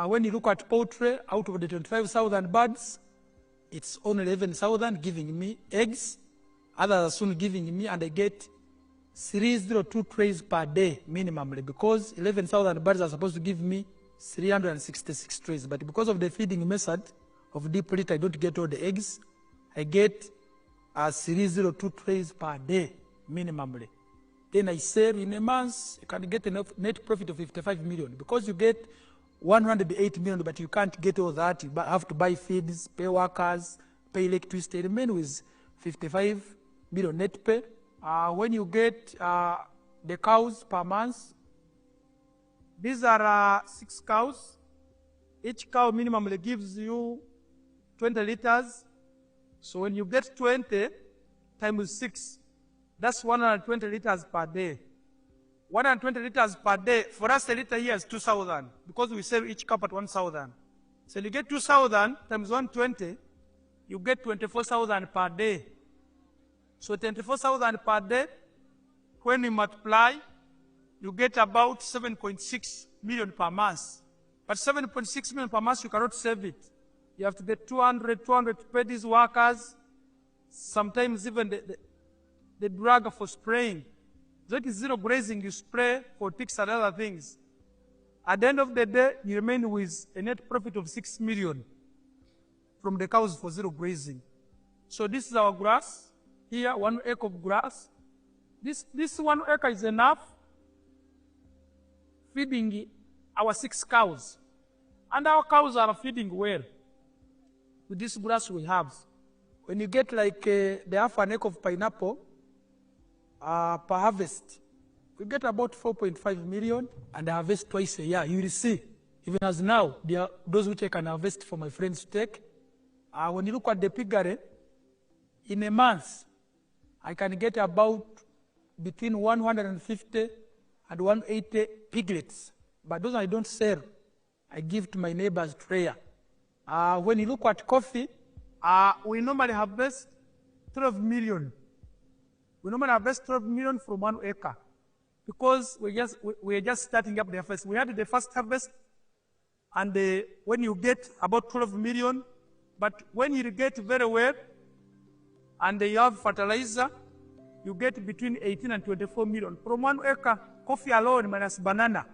When you look at poultry, out of the 25,000 birds, it's only 11,000 giving me eggs. Others are soon giving me, and I get 302 trays per day minimally, because 11,000 birds are supposed to give me 366 trays. But because of the feeding method of deep litter, I don't get all the eggs. I get 302 trays per day minimally. Then I sell in a month, you can get a net profit of 55 million. Because you get 108 million, but you can't get all that. You have to buy feeds, pay workers, pay electricity. You remain with 55 million net pay. When you get the cows per month, these are 6 cows. Each cow minimally gives you 20 liters. So when you get 20 times 6, that's 120 liters per day. 120 liters per day. For us, a liter here is 2,000 because we sell each cup at 1,000. So you get 2,000 times 120, you get 24,000 per day. So 24,000 per day, when you multiply, you get about 7.6 million per month. But 7.6 million per month, you cannot save it. You have to get 200 to pay these workers, sometimes even the drug for spraying. That is zero grazing, you spray for ticks and other things. At the end of the day, you remain with a net profit of 6 million from the cows for zero grazing. So this is our grass. Here, 1 acre of grass. This 1 acre is enough feeding our 6 cows. And our cows are feeding well with this grass we have. When you get like the half an acre of pineapple per harvest, you get about 4.5 million and I harvest twice a year. You will see, even as now, there are those which I can harvest for my friends to take. When you look at the piggery, in a month, I can get about between 150 and 180 piglets. But those I don't sell. I give to my neighbors prayer. When you look at coffee, we normally harvest 12 million. We normally harvest 12 million from 1 acre because we're just starting up the harvest. We had the first harvest, and when you get about 12 million, but when you irrigate very well, and you have fertilizer, you get between 18 and 24 million. From 1 acre, coffee alone minus banana.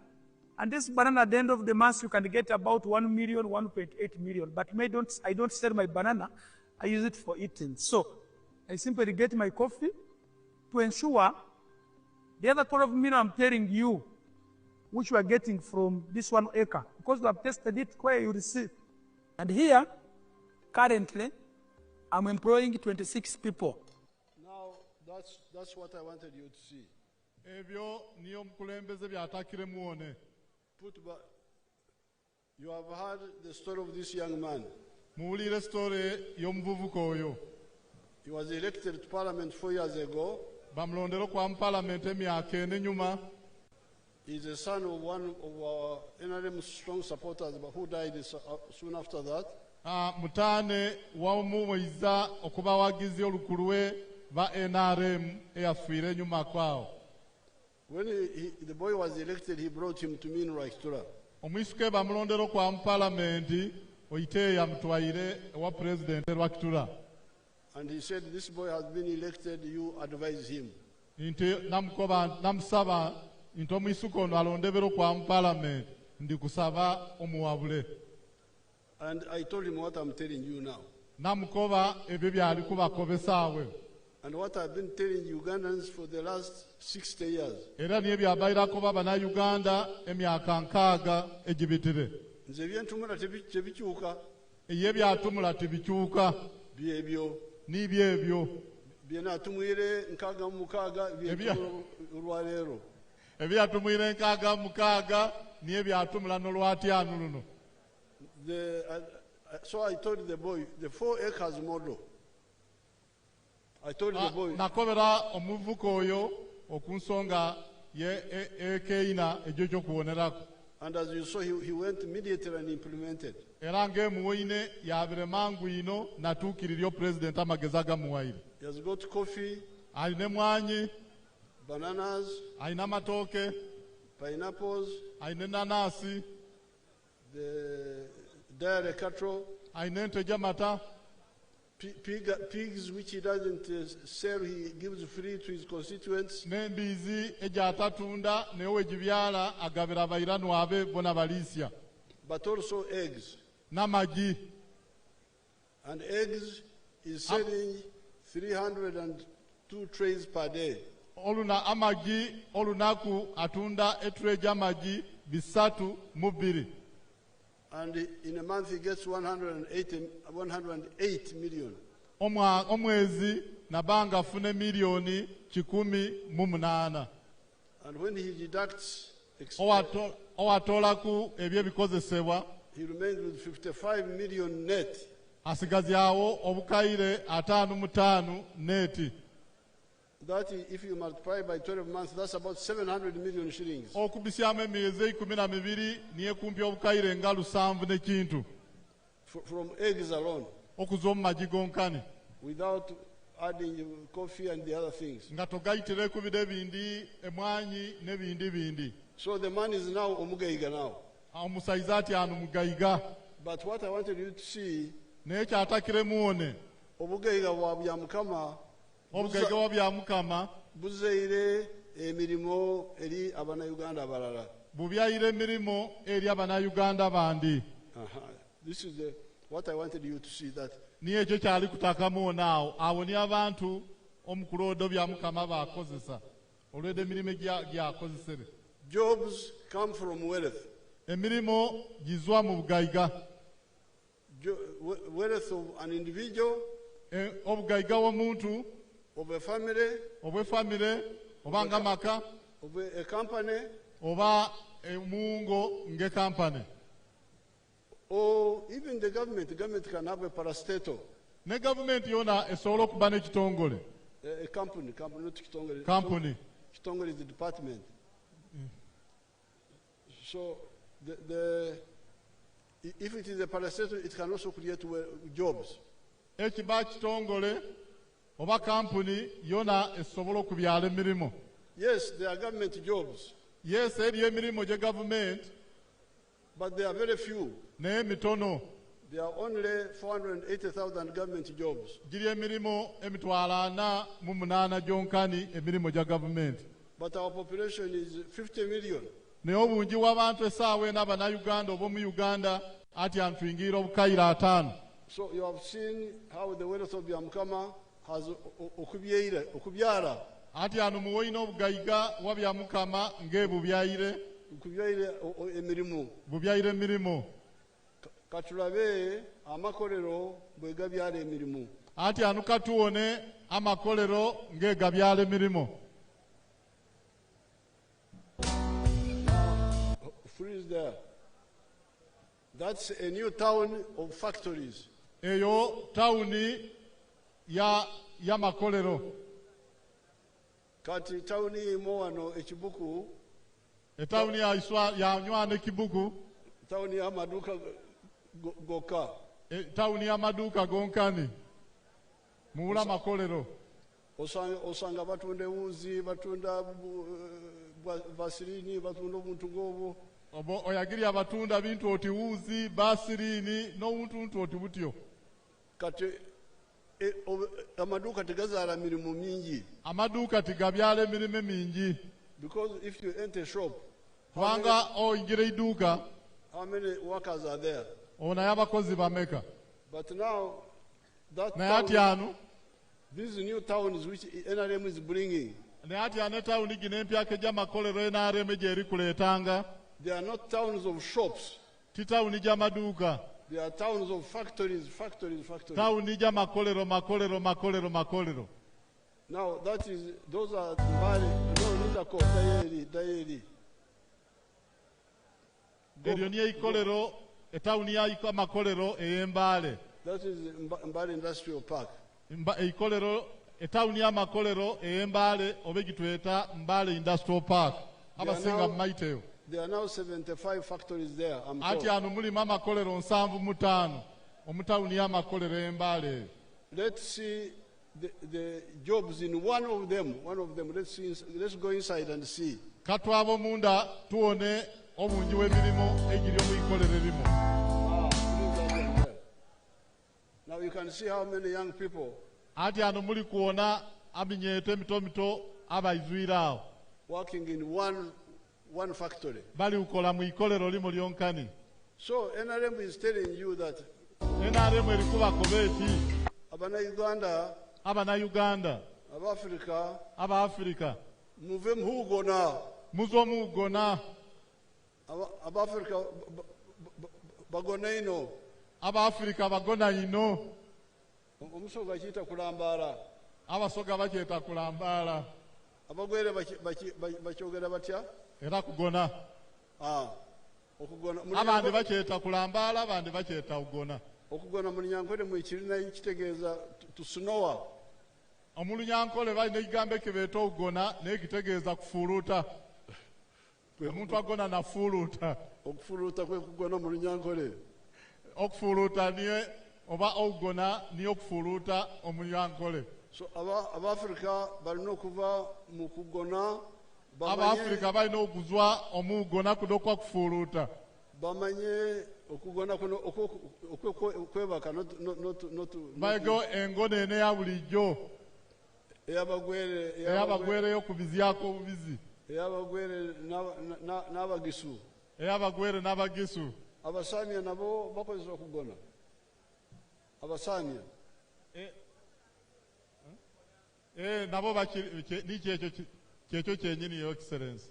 And this banana, at the end of the month, you can get about 1 million, 1.8 million. But I don't sell my banana. I use it for eating. So I simply get my coffee to ensure the other 12 million I'm telling you, which we are getting from this 1 acre, because we have tested it where you receive. And here, currently, I'm employing 26 people. Now, that's what I wanted you to see. You have heard the story of this young man. He was elected to parliament 4 years ago. He's the son of one of our NRM strong supporters who died soon after that. When the boy was elected, he brought him to me in Raistura. And he said, this boy has been elected, you advise him. And I told him what I'm telling you now. And what I've been telling Ugandans for the last 60 years. So I told the boy, the 4 acres model. I told the boy. And as you saw, he went immediately and implemented. He has got coffee, bananas, pineapples, the dairy cattle, pigs which he doesn't sell, he gives free to his constituents. But also eggs. And eggs is selling 302 trays per day. And in a month he gets 108 million. And when he deducts he remains with 55 million net. That if you multiply by 12 months, that's about 700 million shillings. Okubisyamu emyezi 12 niye kumpi obukaire nga 7 n'ekintu. From eggs alone. Okuva mu magi gonkani. Without adding coffee and the other things. Nga togayitire ku bide bindi, emwanyi n'ebindi bindi. So the man is now omugaiga now. Omusaiza ati anu mugaiga. But what I wanted you to see, naye kyatakire muone, obugaiga bwa bya Mukama, obugaiga bwa bya Mukama buzaire emirimo eri abana-Uganda abalala. Bubyaire emirimo eri abana-Uganda bandi. This is what I wanted you to see, that niye ekyo kyali kutaka muone awo ni abantu omukulodo bya Mukama bakozesa olwedde emirimu gyakozesere. Jobs come from wealth. Emirimo gizwa mu bugaiga. Wealth of an individual, obugaiga w'omuntu, of a family, oba nga maka, of a company, oba mungo nge company, or even the government. The government can have a parastatal. Ne government yona esobola okuba n'ekitongole. A company, not kitongole. Company. Kitongole is the department. So if it is a parastatal, it can also create jobs. Ekiba kitongole oba company yona esobola okubyala emirimo. Yes, there are government jobs. Yes, eri emirimo gye government, but they are very few. Naye mitono. There are only 480,000 government jobs. Giri emirimo 488 gyonkani emirimo gya government. But our population is 50 million. Naye obungi w'abantu esaawa ena abana-Uganda oba mu Uganda ati antwingira obukaire 5. So you have seen how the wealth of Mukama has okubyara. Ati anu muwoyina obugaiga wa bya Mukama ng'ebubyaire. Kubyaire emirimu. Bubyaire emirimo. Katulabe amakolero bwe gabyala emirimu. Ati anu katuwone amakolero ng'egabyala emirimo. Freeze there. That's a new town of factories. Eyo tawuni ya makolero. Kati tawuni imo wano ekibuku. Tawuni ya Nywani Kibuku. Tawuni ya maduka goka. Tawuni ya maduka gonkani. Muula makolero. Osanga batunda ewuzi, batunda basirini, batunda omuntu ngobo. Obo oyagiri abatunda bintu oti wuzi, basirini, n'obuntu oti butyo. Kati amaduka tegazaala mirimu mingi. Amaduka tegabyala emirimu mingi. Because if you enter a shop, kubanga oyingira iduuka, how many workers are there? Onaye abakozi bameka. But now that town, these new towns which NRM is bringing, naye ati ane tawuni gino empyaka egy'amakolero NRM gyeri kuleetanga. They are not towns of shops. Titawuni gy'amaduuka. They are towns of factories. Tawuni gy'amakolero, makolero. Now those are Dairi. Eryo niyo ikolero, etawuni ya amakolero ey'Embale. That is Mbale Industrial Park. Ikolero, etawuni ya makolero ey'Embale oba gitweta Mbale Industrial Park. Abasinga maiteyo. There are now 75 factories there. Ati anu mulimu amakolero 75 omutawuni y'amakolero ey'Embale. Let's see the jobs in one of them. Let's go inside and see. Katwaba omunda tuwone obungi bw'emirimu egiri omu ikolero erimu. Now you can see how many young people. Ati anu muli kuwona aminyeeto emito abaizwire awo. Working in one factory. Bali ukola mu ikolero limu lyonkani. So NRM is telling you that NRM erikubakoba eti abana-Uganda, Aba-Africa, muve muhugona. Muzo mugona. Aba-Africa bagona ino. Aba-Africa bagona ino. Omusoga kiita kulambala. Abasoga bakyeta kulambala. Abagwere bakyogera batya? Era kugona. Okugona. Abandi bakyeta kulambala, abandi bakyeta kugona. Okugona mu Nyankwere mu kirina kitegeeza to snore. Omulunyankole balina ekigambo kibeeta okugona naye kitegeeza kufuuluuta. Omuntu agona nafuuluuta. Okufuuluuta kwe kugona mu Lunyankole. Okufuuluuta niye oba okugona niyo okufuuluuta Omulunyankole. So Abafrika balina okuva mu kugona. Abafrika balina okuzwa omugona kuno kwa kufuuluuta. Bamanye okugona kuno okwebaka bayego engona ene ya bulijjo eyabagwere yokubizyako obubizi eyabagwere n'abagisu eyabagwere n'abagisu. Abasania nabo bakozesa okugona. Abasania nabo nikyekyo kyenyini, Your Excellency.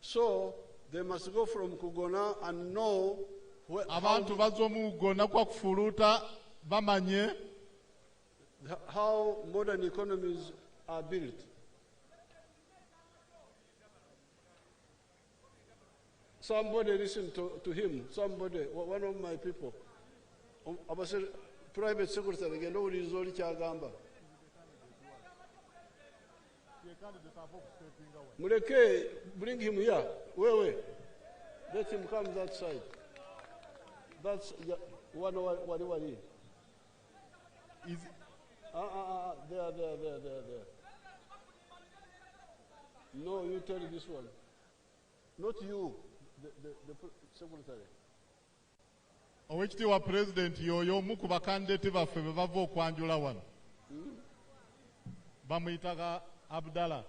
So they must go from kugona and know abantu bazwa omugona kwa kufuuluuta bamanye how modern economies are built. Somebody listen to him. Somebody, one of my people, private secretary, Muleke, bring him here. Wait. Let him come that side. That's one. Is there. No, you tell this one. Not you, the secretary. Owekitiibwa President yoyo omu ku bakandidate baffe be bava okwanjula wano. Bamuyitaga Abdallah.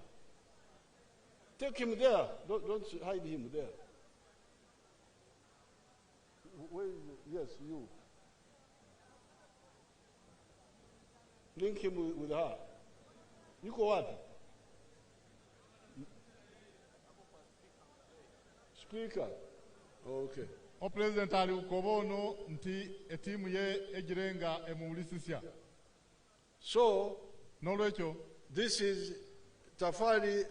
Take him there. Don't hide him there. Yes, you. Link him with her. You go what? Speaker. Okay. O President ali ukobono nti etimu ye ejirenga emuulisisya. So, nolwekyo this is Tafari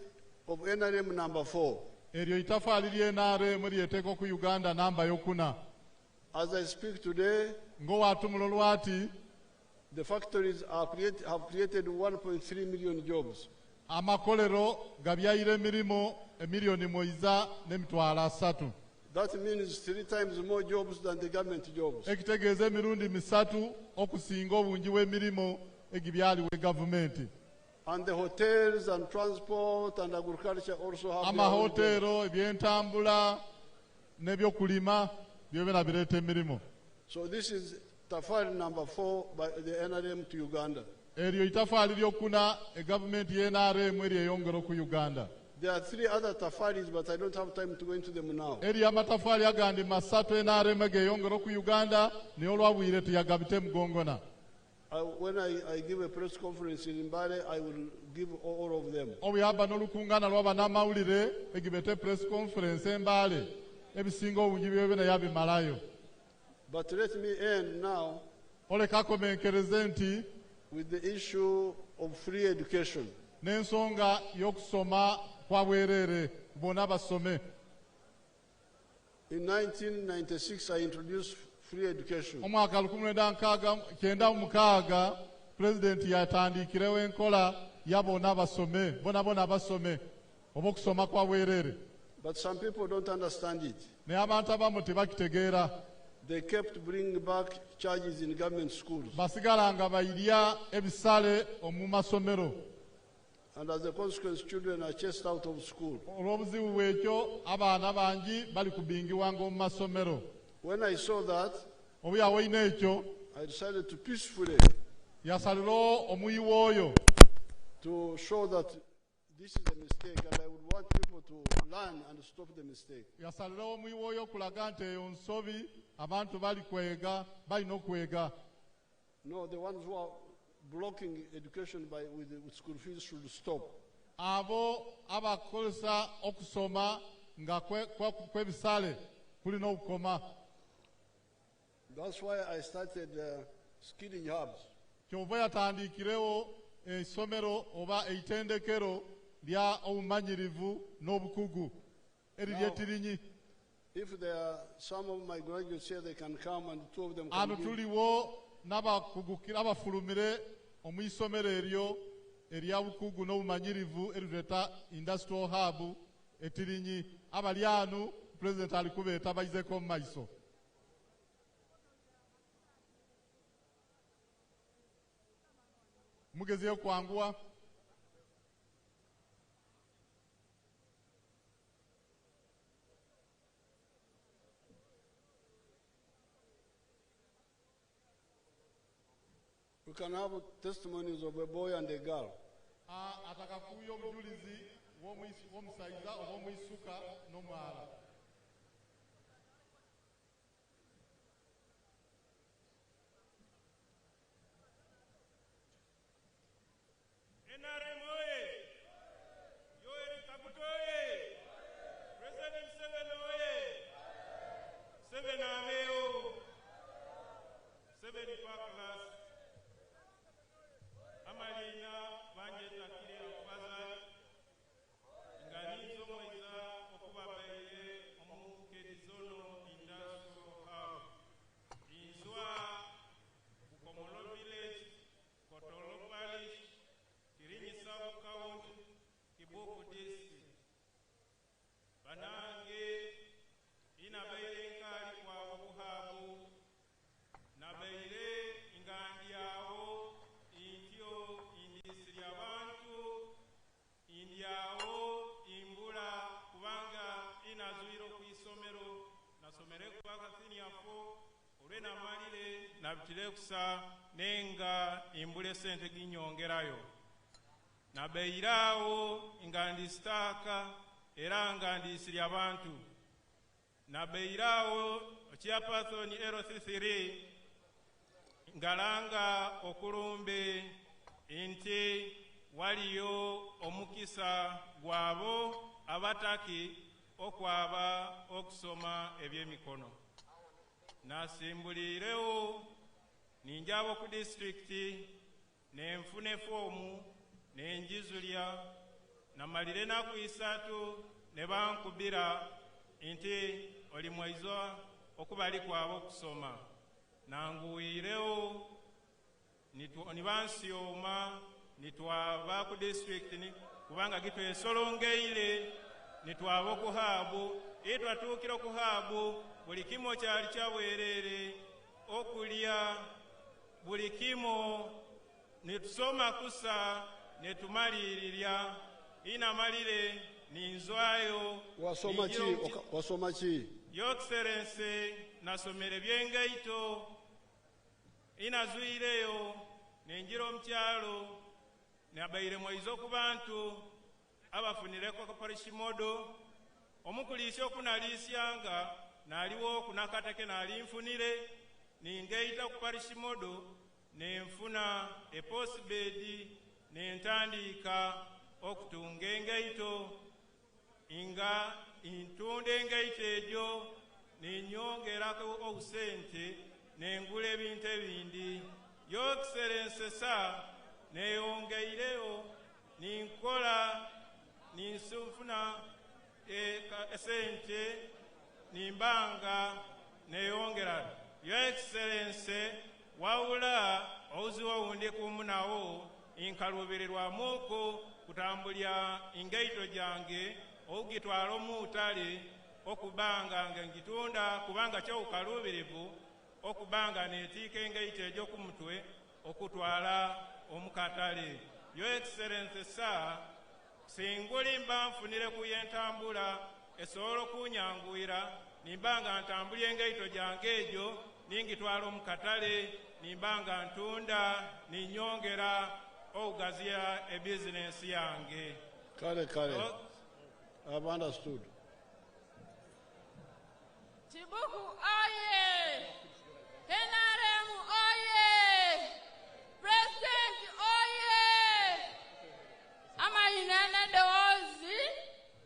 of NRM number 4. Eryo itafaali lye NRM lyeteeka ku Uganda namba yokuna. As I speak today, ng'owatumula olwati, the factories have created 1.3 million jobs. Amakolero gabyayire emirimu emiliyoni moiza n'emitwalo 3. That means 3 times more jobs than the government jobs. Ekitegeeza emirundi 3 okusinga obungi bw'emirimu egibyaliwo gavumenti. And the hotels and transport and agriculture also have amahotero ebyentambula n'ebyokulima byobera bireeta emirimu. So this is Tafari number 4 by the NRM to Uganda. Eryo itafaali lyokuna egavumenti y'NRM eryeyongera ku Uganda. There are 3 other Tafaris, but I don't have time to go into them now. Eri amatafaali agandi 3 NRM geyongera ku Uganda naye olwabwire tuyagabite mugongona. When I give a press conference in Mbale, I will give all of them. Obuyamba n'olukungana lw'abannamawulire egibete press conference Mbale ebisinga obungi byebe naye abimalayo. But let me end now olekakomenkereze nti with the issue of free education. N'ensonga y'okusoma kwa bwereere bonna basome. In 1996, I introduced free education. Omwaka 1996 President yatandiikirewo enkola ya bonna basome, bonna basome oba okusoma kwa bwereere. But some people don't understand it. Naye abantu abamu tebakitegeera. They kept bringing back charges in government schools. Basigalanga bayirya ebisale omu masomero. And as a consequence, children are chased out of school. Olw'obuzibu bwekyo abaana bangi bali kubingiwanga omu masomero. When I saw that, I decided to peacefully to show that this is a mistake, and I would want people to learn and stop the mistake. No, the ones who are blocking education with school fees should stop. That's why I started skilling hubs. Isomero oba eitendekero lya obumanyirivu n'obukugu eriryeetirinyi. If there are some of my graduates here, they can come and 2 of them can tuliwo n'abakugukira abafulumire omu isomero eryo erya bukugu n'obumanyirivu eruleta industrial hub etirinyi abalyanu president alikubeeta bayizeko mu maiso. Mugezeyo kwanguwa. We can have testimonies of a boy and a girl. Atakafuyo omujulizi w'omusaiza oba omwisuka n'omwala. NRM oye! Yoweri Kaguta oye! President Museveni oye! Museveni abeewo! Museveni Parklas amalina banjetakire okubazali nga ninzo moiza okubabaire omukedizono industrial hub inzwa Bukomolo village Kotolo parish Kirinyi sub-county Kibuku district banange inabaire nkali kwa obuhabu nabaire ingandyawo intyo indisiri abantu indyawo imbula kubanga inazuiro ku isomero nasomere kubaka siniafo olwenamalire nabitire kusa nenga imbule sente ginyongerayo nabeirawo nga ndisitaka era nga ndisiri abantu nabeirawo chairperson LC3 ngalanga okulumbe nti waliyo omukisa gwabo abataki okwaba okusoma ebyemikono nasimbulirewo ninjabo ku district nenfune fomu nenjizulya namalire naku isatu ne bankubira nti oli mwaizo okubali kwabo okusoma nanguwirewo nibansioma nitwaba ku district kubanga gitwesolongeire nitwaba okuhabu itwatuukira okuhabu buli kimo kyali kyabwerere okulya buli kimo nitusoma kusa netumalirira inamalire ninzwayo wasoma ki Your Excellency nasomere byengaito inazuireyo nenjira omukyalo nabaire mwaizo ku bantu abafunireko kaparishimodo omukulisha okunaliisyanga naliwo kunakateke nalinfunire ningeita ku parishimodo nenfuna eposibedi nentandika okutunga engaito inga intunda engaito egyo nenyongerako obusente nengula ebintu ebindi Your Excellency sa neyongeireyo ninkola ninsufuna esente nimbanga neyongera Your Excellency wawula ouziwa wundi kumunawo inkalubirirwamuko kutambulya ingaito jange ogitwala omutale okubanga nga ngitunda kubanga kyawukalubirivu okubanga netiika engaito egyo ku mutwe okutwala omukatale Your Excellency sa singuli mba nfunire kuyentambula esobola okunyanguira nimbanga ntambulya engaito jange egyo ningitwala omukatale nimbanga ntunda ninyongera okugaziya ebizinesi yange. Kale. I've understood. Kibuku oye! NRM oye! President oye! Amainene dozi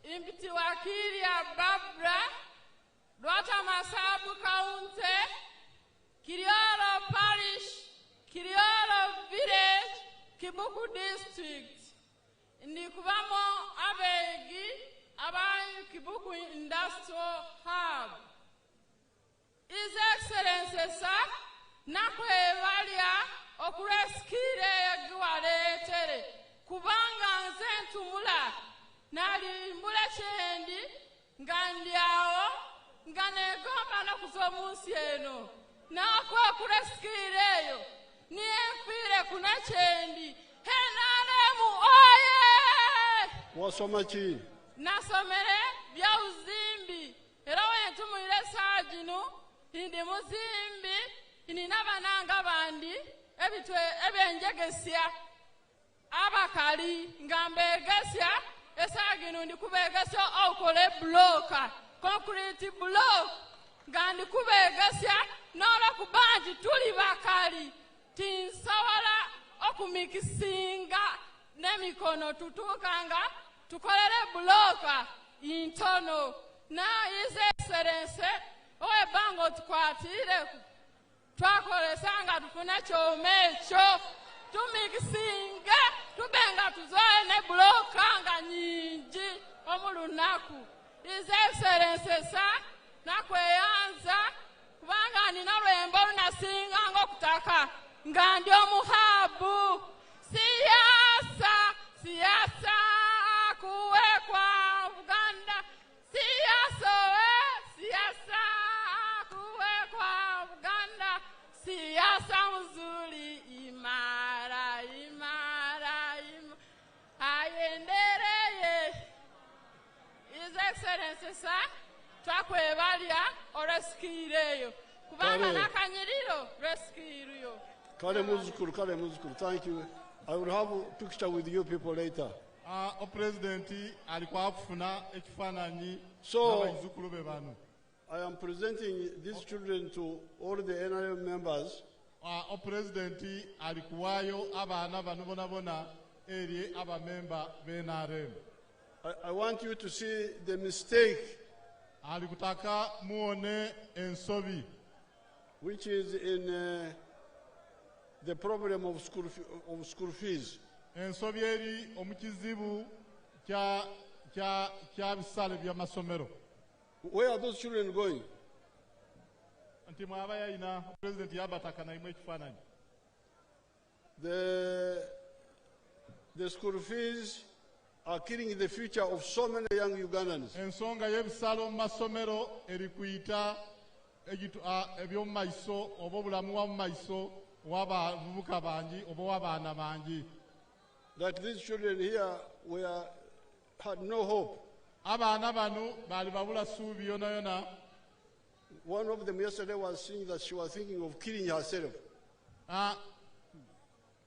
impiti wakili ya Barbara Dwata Masabu County Kiriolo Parish Kiriolo Village Kibuku District Ndikubamo abegi abayi Kibuku Industrial Hub. His Excellency sir nakwebalya okureskire yagiwaleetere kubanga nze ntumula nalimbula kyendi nga ndyawo nga negomba nokuza omunsi eno nakwekulesikiira eyo niye nfiire kuna kyendi henalemu oye. Wasoma ki? Nasomere bya uzimbi era wentumulire saa gino ndi muzimbi nina bananga bandi ebyenjegesya abakali nga mbegesya esaa gino ndikubegesya okole bloka concrete block nga ndikubegesya n'olwokuba nti tuli bakali tinsobola okumikisinga n'emikono tutuukanga tukolere bloka intono na His Excellency ow'ebbanga otukwatireku twakolesanga tufune kyoma ekyo tumikisinge tubenga tuzoye ne bloka nga nyingi omulunaku. His Excellency sa nakweyanza kubanga nina lwembo lunasinga ng'okutaka nga ndi omuhabu. Siasa siasa kuwekwa Buganda, siasa siasa kuwekwa Buganda, siasa mzuri imara imara ayendereye. His Excellency sa twakwebalya olwesikiireeyo kubanga nakanyiriro lwesikiiriyo. Kale muzukuru, thank you. I will have a picture with you people later. President alikuwa kufuna ekifananyi So n'abaizukulu be bano. I am presenting these children to all the NRM members. President alikuwayo abaana bano bona eri abamemba b'NRM. I want you to see the mistake alikutaka muone ensobi which is in the problem of school fees. Ensobi eri omukizibu kya bisale bya masomero. Where are those children going? Anti mwaba yaina president yabataka na imwe kifananyi. The school fees are killing the future of so many young Ugandans. Ensonga y'ebisale mu masomero eri kuyita ebyo mu maiso oba obulamu wa mu maiso w'abavubuka bangi oba w'abaana bangi. That these children here had no hope. Abaana bano bali babula suubi yona yona. One of them yesterday was saying that she was thinking of killing herself.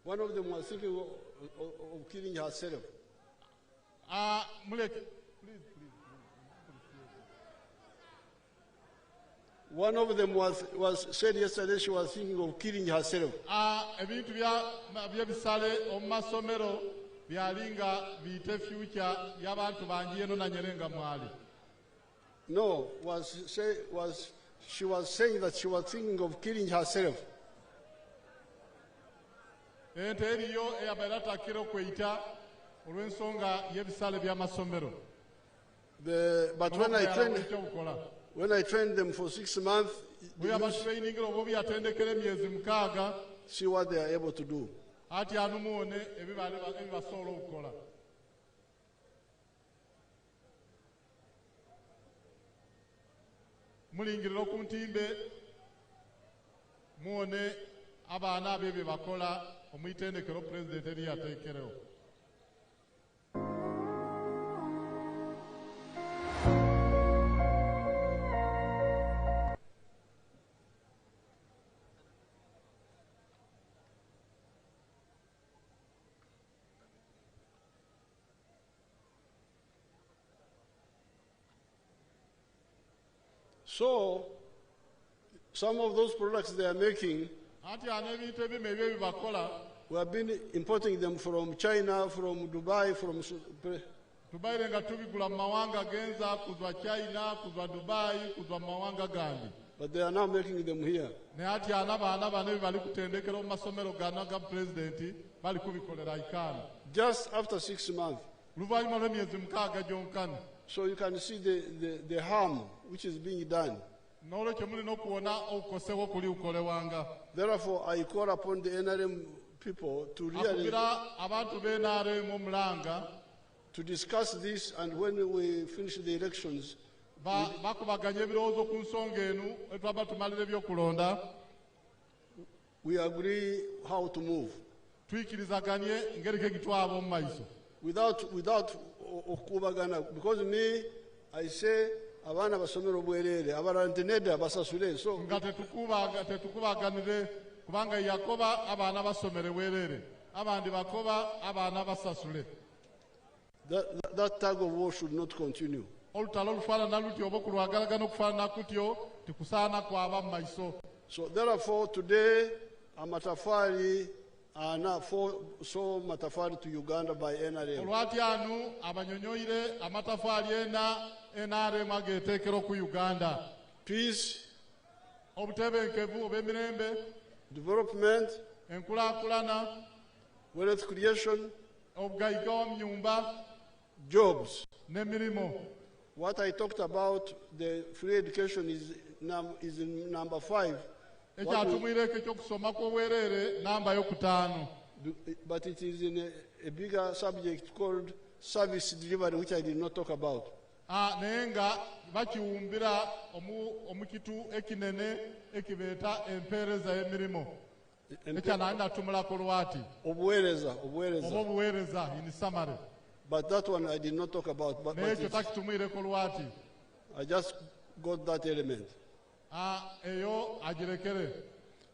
One of them was thinking of killing herself. Please. One of them was said yesterday she was thinking of killing herself. Ebintu by'ebisale omu masomero byalinga biyite future y'abantu bangi eno na nyerenga mwali. No, she was saying that she was thinking of killing herself. Ente eriyo eyabaira takira okweyita olw'ensonga y'ebisale by'amasomero. But when I trained them for 6 months, see what they are able to do. Mulingirira ku ntimbe muone abaana ab'ebyo bakola omwitendekero president eri yateekerewo. So, some of those products they are making, we have been importing them from China, from Dubai, from... But they are now making them here. Just after 6 months. So you can see the harm which is being done. Therefore, I call upon the NRM people to really to discuss this, and when we finish the elections, we agree how to move. Without okubagana, because me, I say abana basomero bwerere abaranteneda basasule, so tetukubaganire kubanga yakoba abana basomere bwerere abandi bakoba abana basasule. That tug of war should not continue. So therefore today amatafari ana so matafari to Uganda by NRM. Peace, development, wealth creation, jobs. What I talked about, the free education is in number 5. But it is in a bigger subject called service delivery, which I did not talk about. But that one I did not talk about. But I just got that element.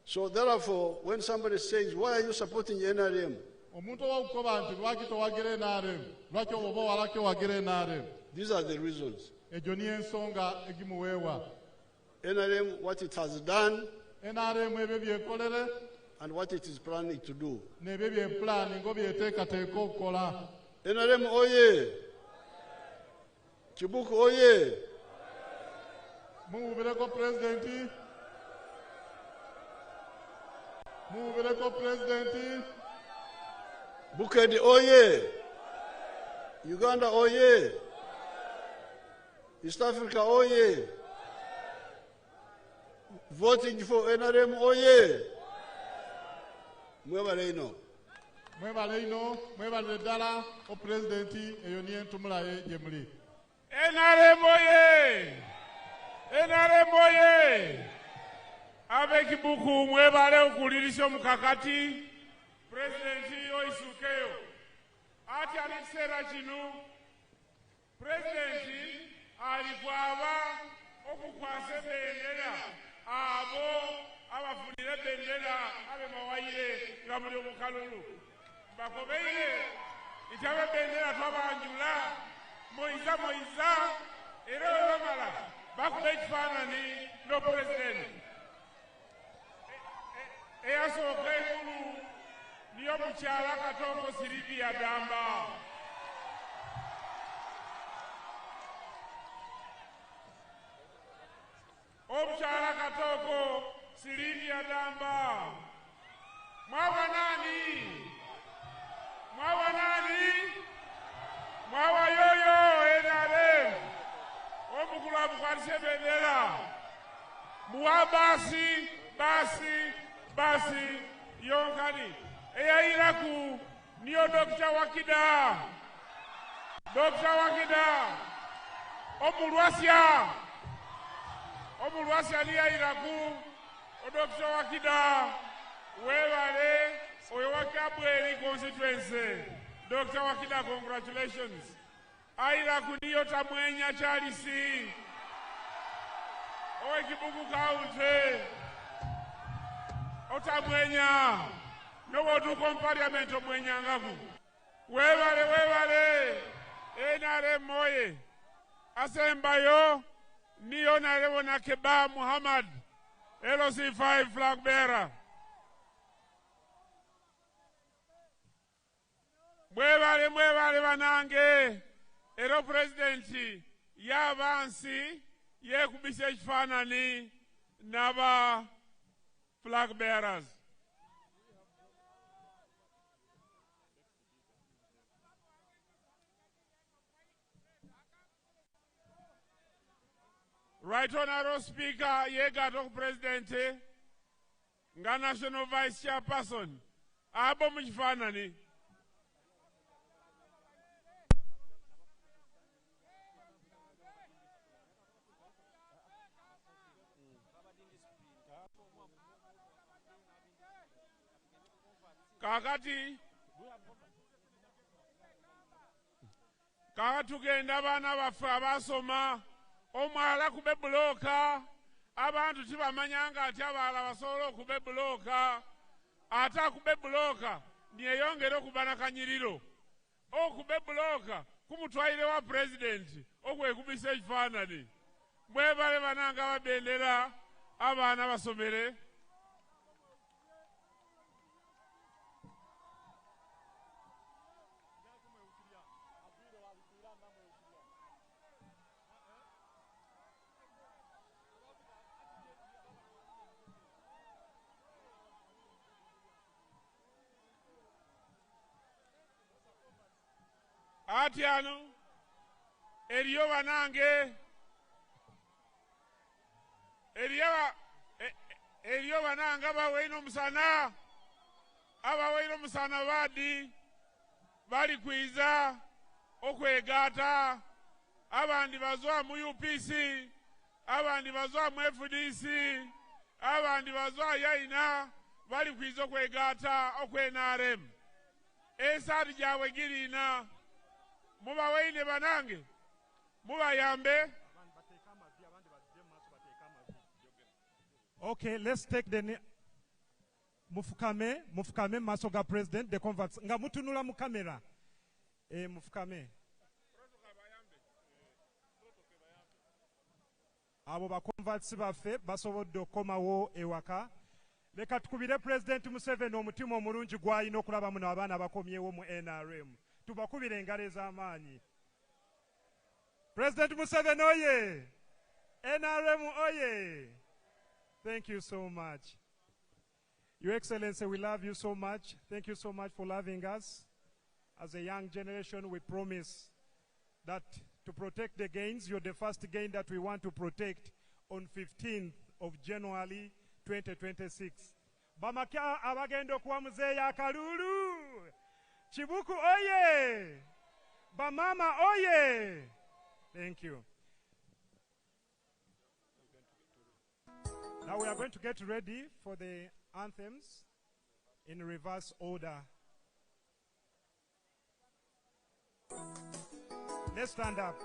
So therefore, when somebody says, why are you supporting NRM? These are the reasons. NRM, what it has done, and what it is planning to do. NRM oye! Kibuku oye! Museveni president. Bukedi oye! Uganda oye! East Africa oye! Voting for NRM oye! Mwebaleino. Mwebale o presidenti eyonien tumulaye jemuli. NRM oye! NRM oye! Abe Kibuku mwebale okulirisha mukakati presidenti oisukeyo. Ati anisera chinu presidenti alikwaba okukwase bendera abo abafunire bendera abe mawayire ngamuli omukalulu bakobeire itabe bendera twabanjula moiza era bamala bakube ekifaanani no president eyasooka ekulu niyo mukyala Katongo Sylvia Damba. Omukyala Katongo Sylvia Damba. Mwawa nani? Mwawa nani? Mwawa yoyo NRM. Omukulu amukwatise bendera. Muwa basi yonkani. Eyayiraku niyo Dr. Wakida. Dr. Wakida. Omulwasya liyayiraku Dr. Wakida. Wewale oyo wakabweri constituency. Dr. Wakida, congratulations. Ayiraku niyo Tamwenya Charisi. Owe Kibuku County. Otamwenya. No wodu kom parliament omwenya ngaku. Wewale. NRM moye. Asembayo. Niyo narewo na Keba Muhammad. LOC5 flag bearer. Mwebale banange. Ero presidenti yabansi yekubisa ekifaanani naba flag bearers. Right Honorable Speaker, Yegato President, nga National Vice Chairperson, abo mu kifaananyi. Kakati tugenda abaana baffe abasoma omwala kube bulooka abantu tibamanyanga ati abalala basobola okube bulooka ate akube bulooka niyeyongere okuba na kanyiriro okube bulooka kumutwalire wa pulezidenti okwekubisa ekifaananyi mwebale bananga babendera abaana basomere. Ati ano eriyo banange eriyo banange abaweine omusana baadi bali kwiza okwegaata abandi bazwa mu UPC abandi bazwa mu FDC abandi bazwa yaina bali kwiza okwegaata okwenarem esaati gyabwe giriina mubaweine banange mubayambe. Okay, let's take the mufukame maso ga president the converts nga mutunula mu kamera mufukame abo ba converts baffe basobodde okomawo ewaka. Leka tukubire president Museveni omutima omulungi gwalina okulaba muno abaana bakomyewo mu NRM. Tubakubire engalo ez'amaanyi. President Museveni oye! NRM oye! Thank you so much. Your Excellency, we love you so much. Thank you so much for loving us. As a young generation, we promise that to protect the gains, you're the first gain that we want to protect on 15th of January 2026. Bamaka abagendo kuwa muzeeya Kalulu! Kibuku oye! Bamama oye! Thank you. Now we are going to get ready for the anthems in reverse order. Let's stand up.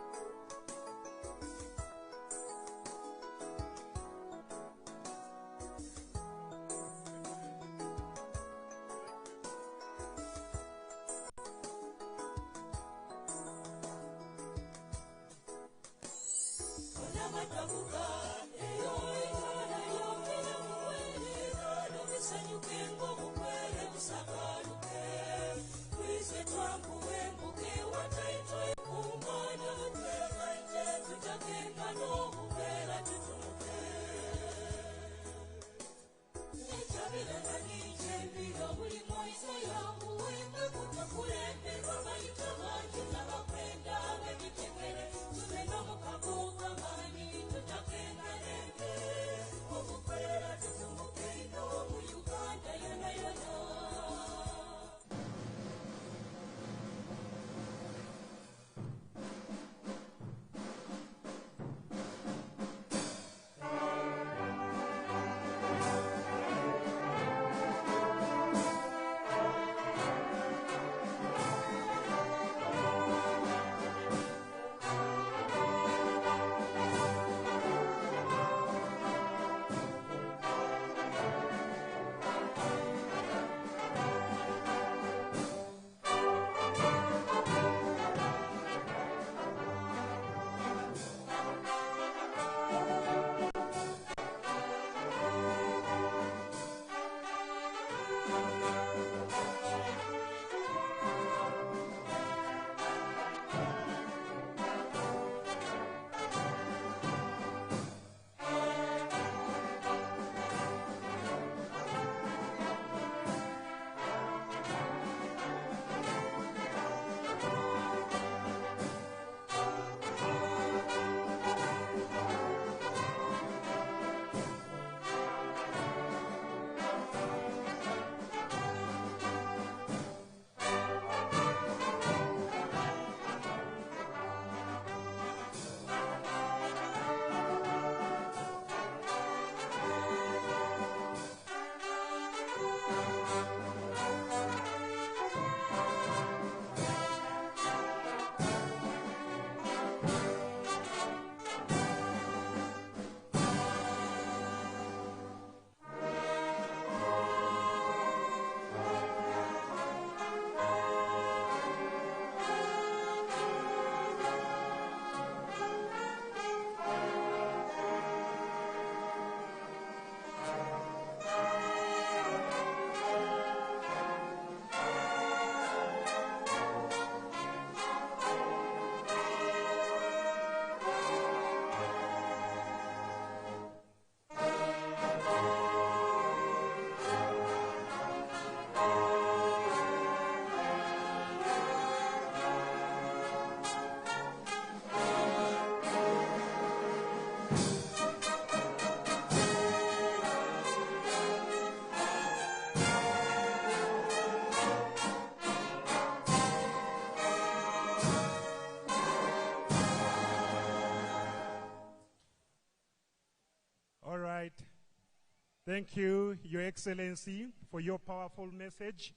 Thank you, Your Excellency, for your powerful message.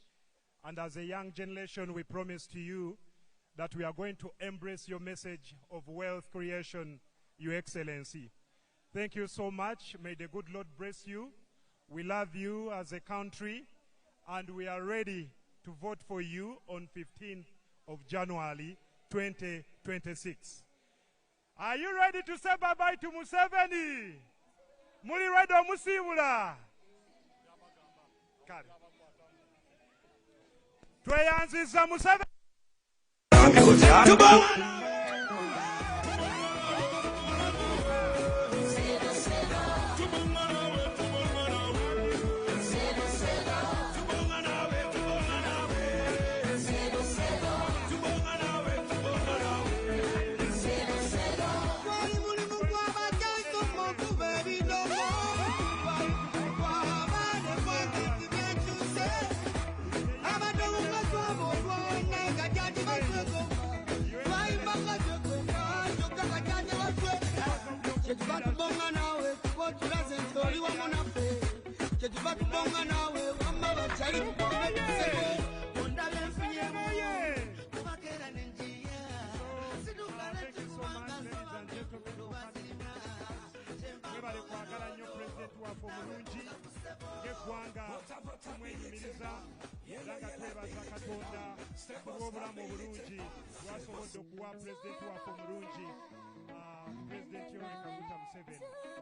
And as a young generation, we promise to you that we are going to embrace your message of wealth creation, Your Excellency. Thank you so much. May the good Lord bless you. We love you as a country, and we are ready to vote for you on 15th of January 2026. Are you ready to say bye-bye to Museveni? Muri ready or Musibula? Tweyanziza Museveni.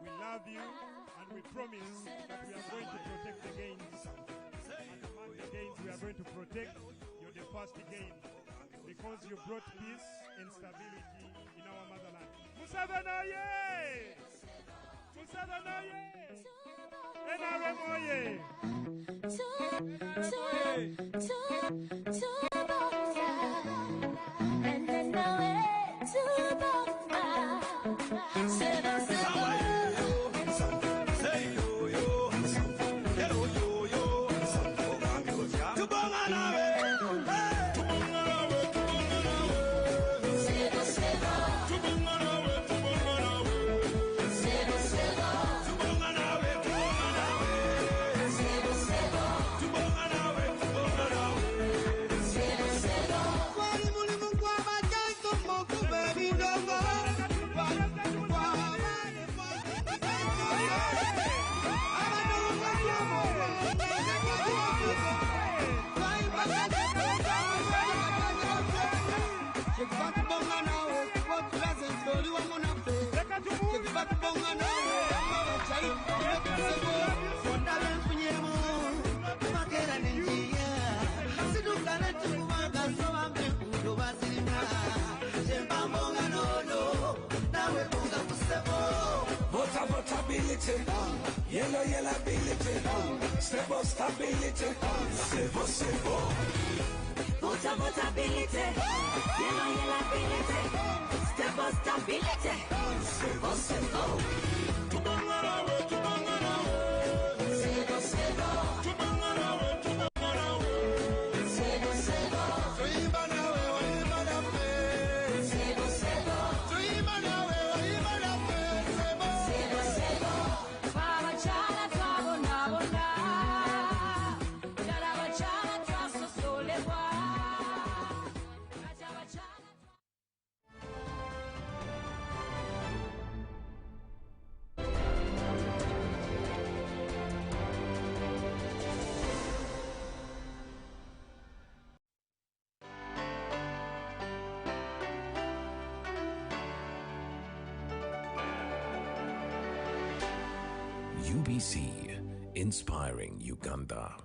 We love you, and we promise that we are going to protect the gains. And among the gains we are going to protect, you're the first gain, because you brought peace and stability in our motherland. Museveni oye! Museveni oye! NRM oye! And then yellow ability, stable stability, stable. Votability, yellow ability, stable stability, stable. UBC, inspiring Uganda.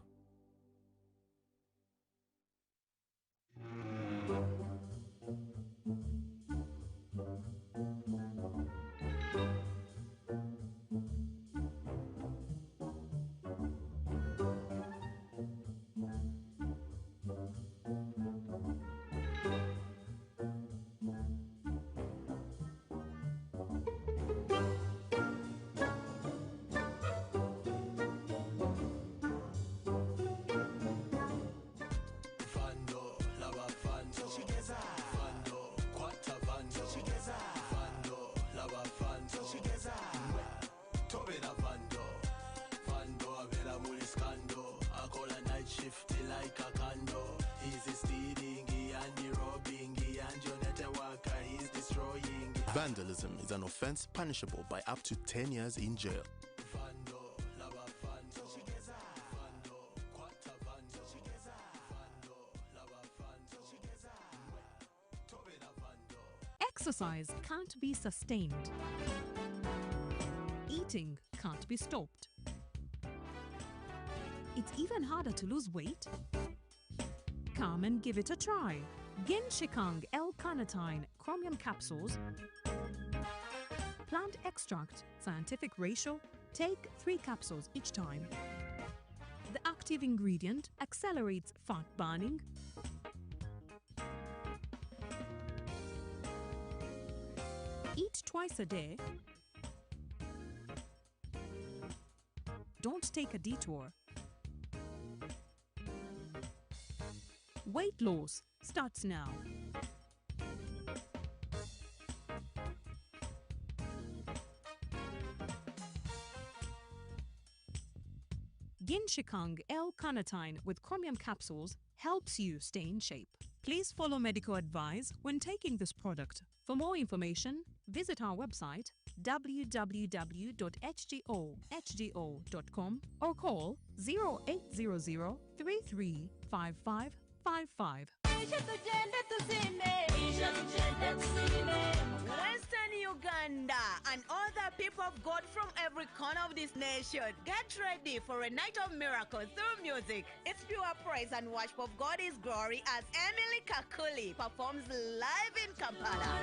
like a condo. He's stealing and robbing and your network he's destroying. Vandalism is an offense punishable by up to 10 years in jail. Exercise can't be sustained. Eating can't be stopped. It's even harder to lose weight. Come and give it a try. Genshikang L-carnitine chromium capsules. Plant extract, scientific ratio. Take 3 capsules each time. The active ingredient accelerates fat burning. Eat twice a day. Don't take a detour. Weight loss starts now. Genshikang L-carnitine with chromium capsules helps you stay in shape. Please follow medical advice when taking this product. For more information, visit our website www.hgo.com or call 0800 335555. Western Uganda and other people of God from every corner of this nation, get ready for a night of miracles through music. It's pure praise and worship of God is glory as Emily Kakuli performs live in Kampala.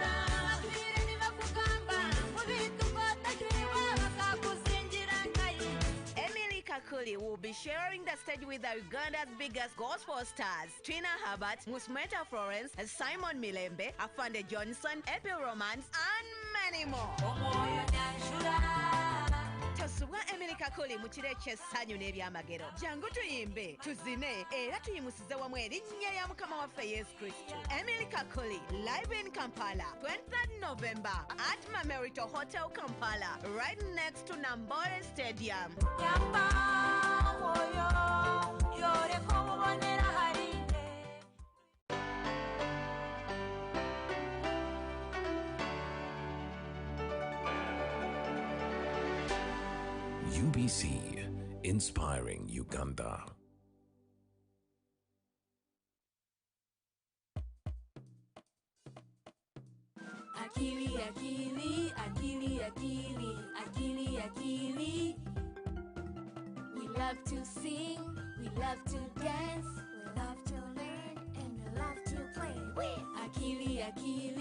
Emily Kakuli will be sharing the stage with Uganda's biggest gospel stars, Trina Herbert, Musmeta Florence, Simon Milembe, Afande Johnson, Epi Romance, and many more. Tosubwa Emily Kakuli mu kiro eky'essanyu n'ebyamagero. Jangu tuyimbe, tuzine, era tuyimusize wamu erinnya lya Mukama waffe Yesu Kristo. Emily Kakuli, live in Kampala, 23rd November at Mamerito Hotel Kampala, right next to Nambole Stadium. UBC, inspiring Uganda. Akili, akili, akili, akili, akili, akili. We love to sing, we love to dance, we love to learn, and we love to play. Akili, akili.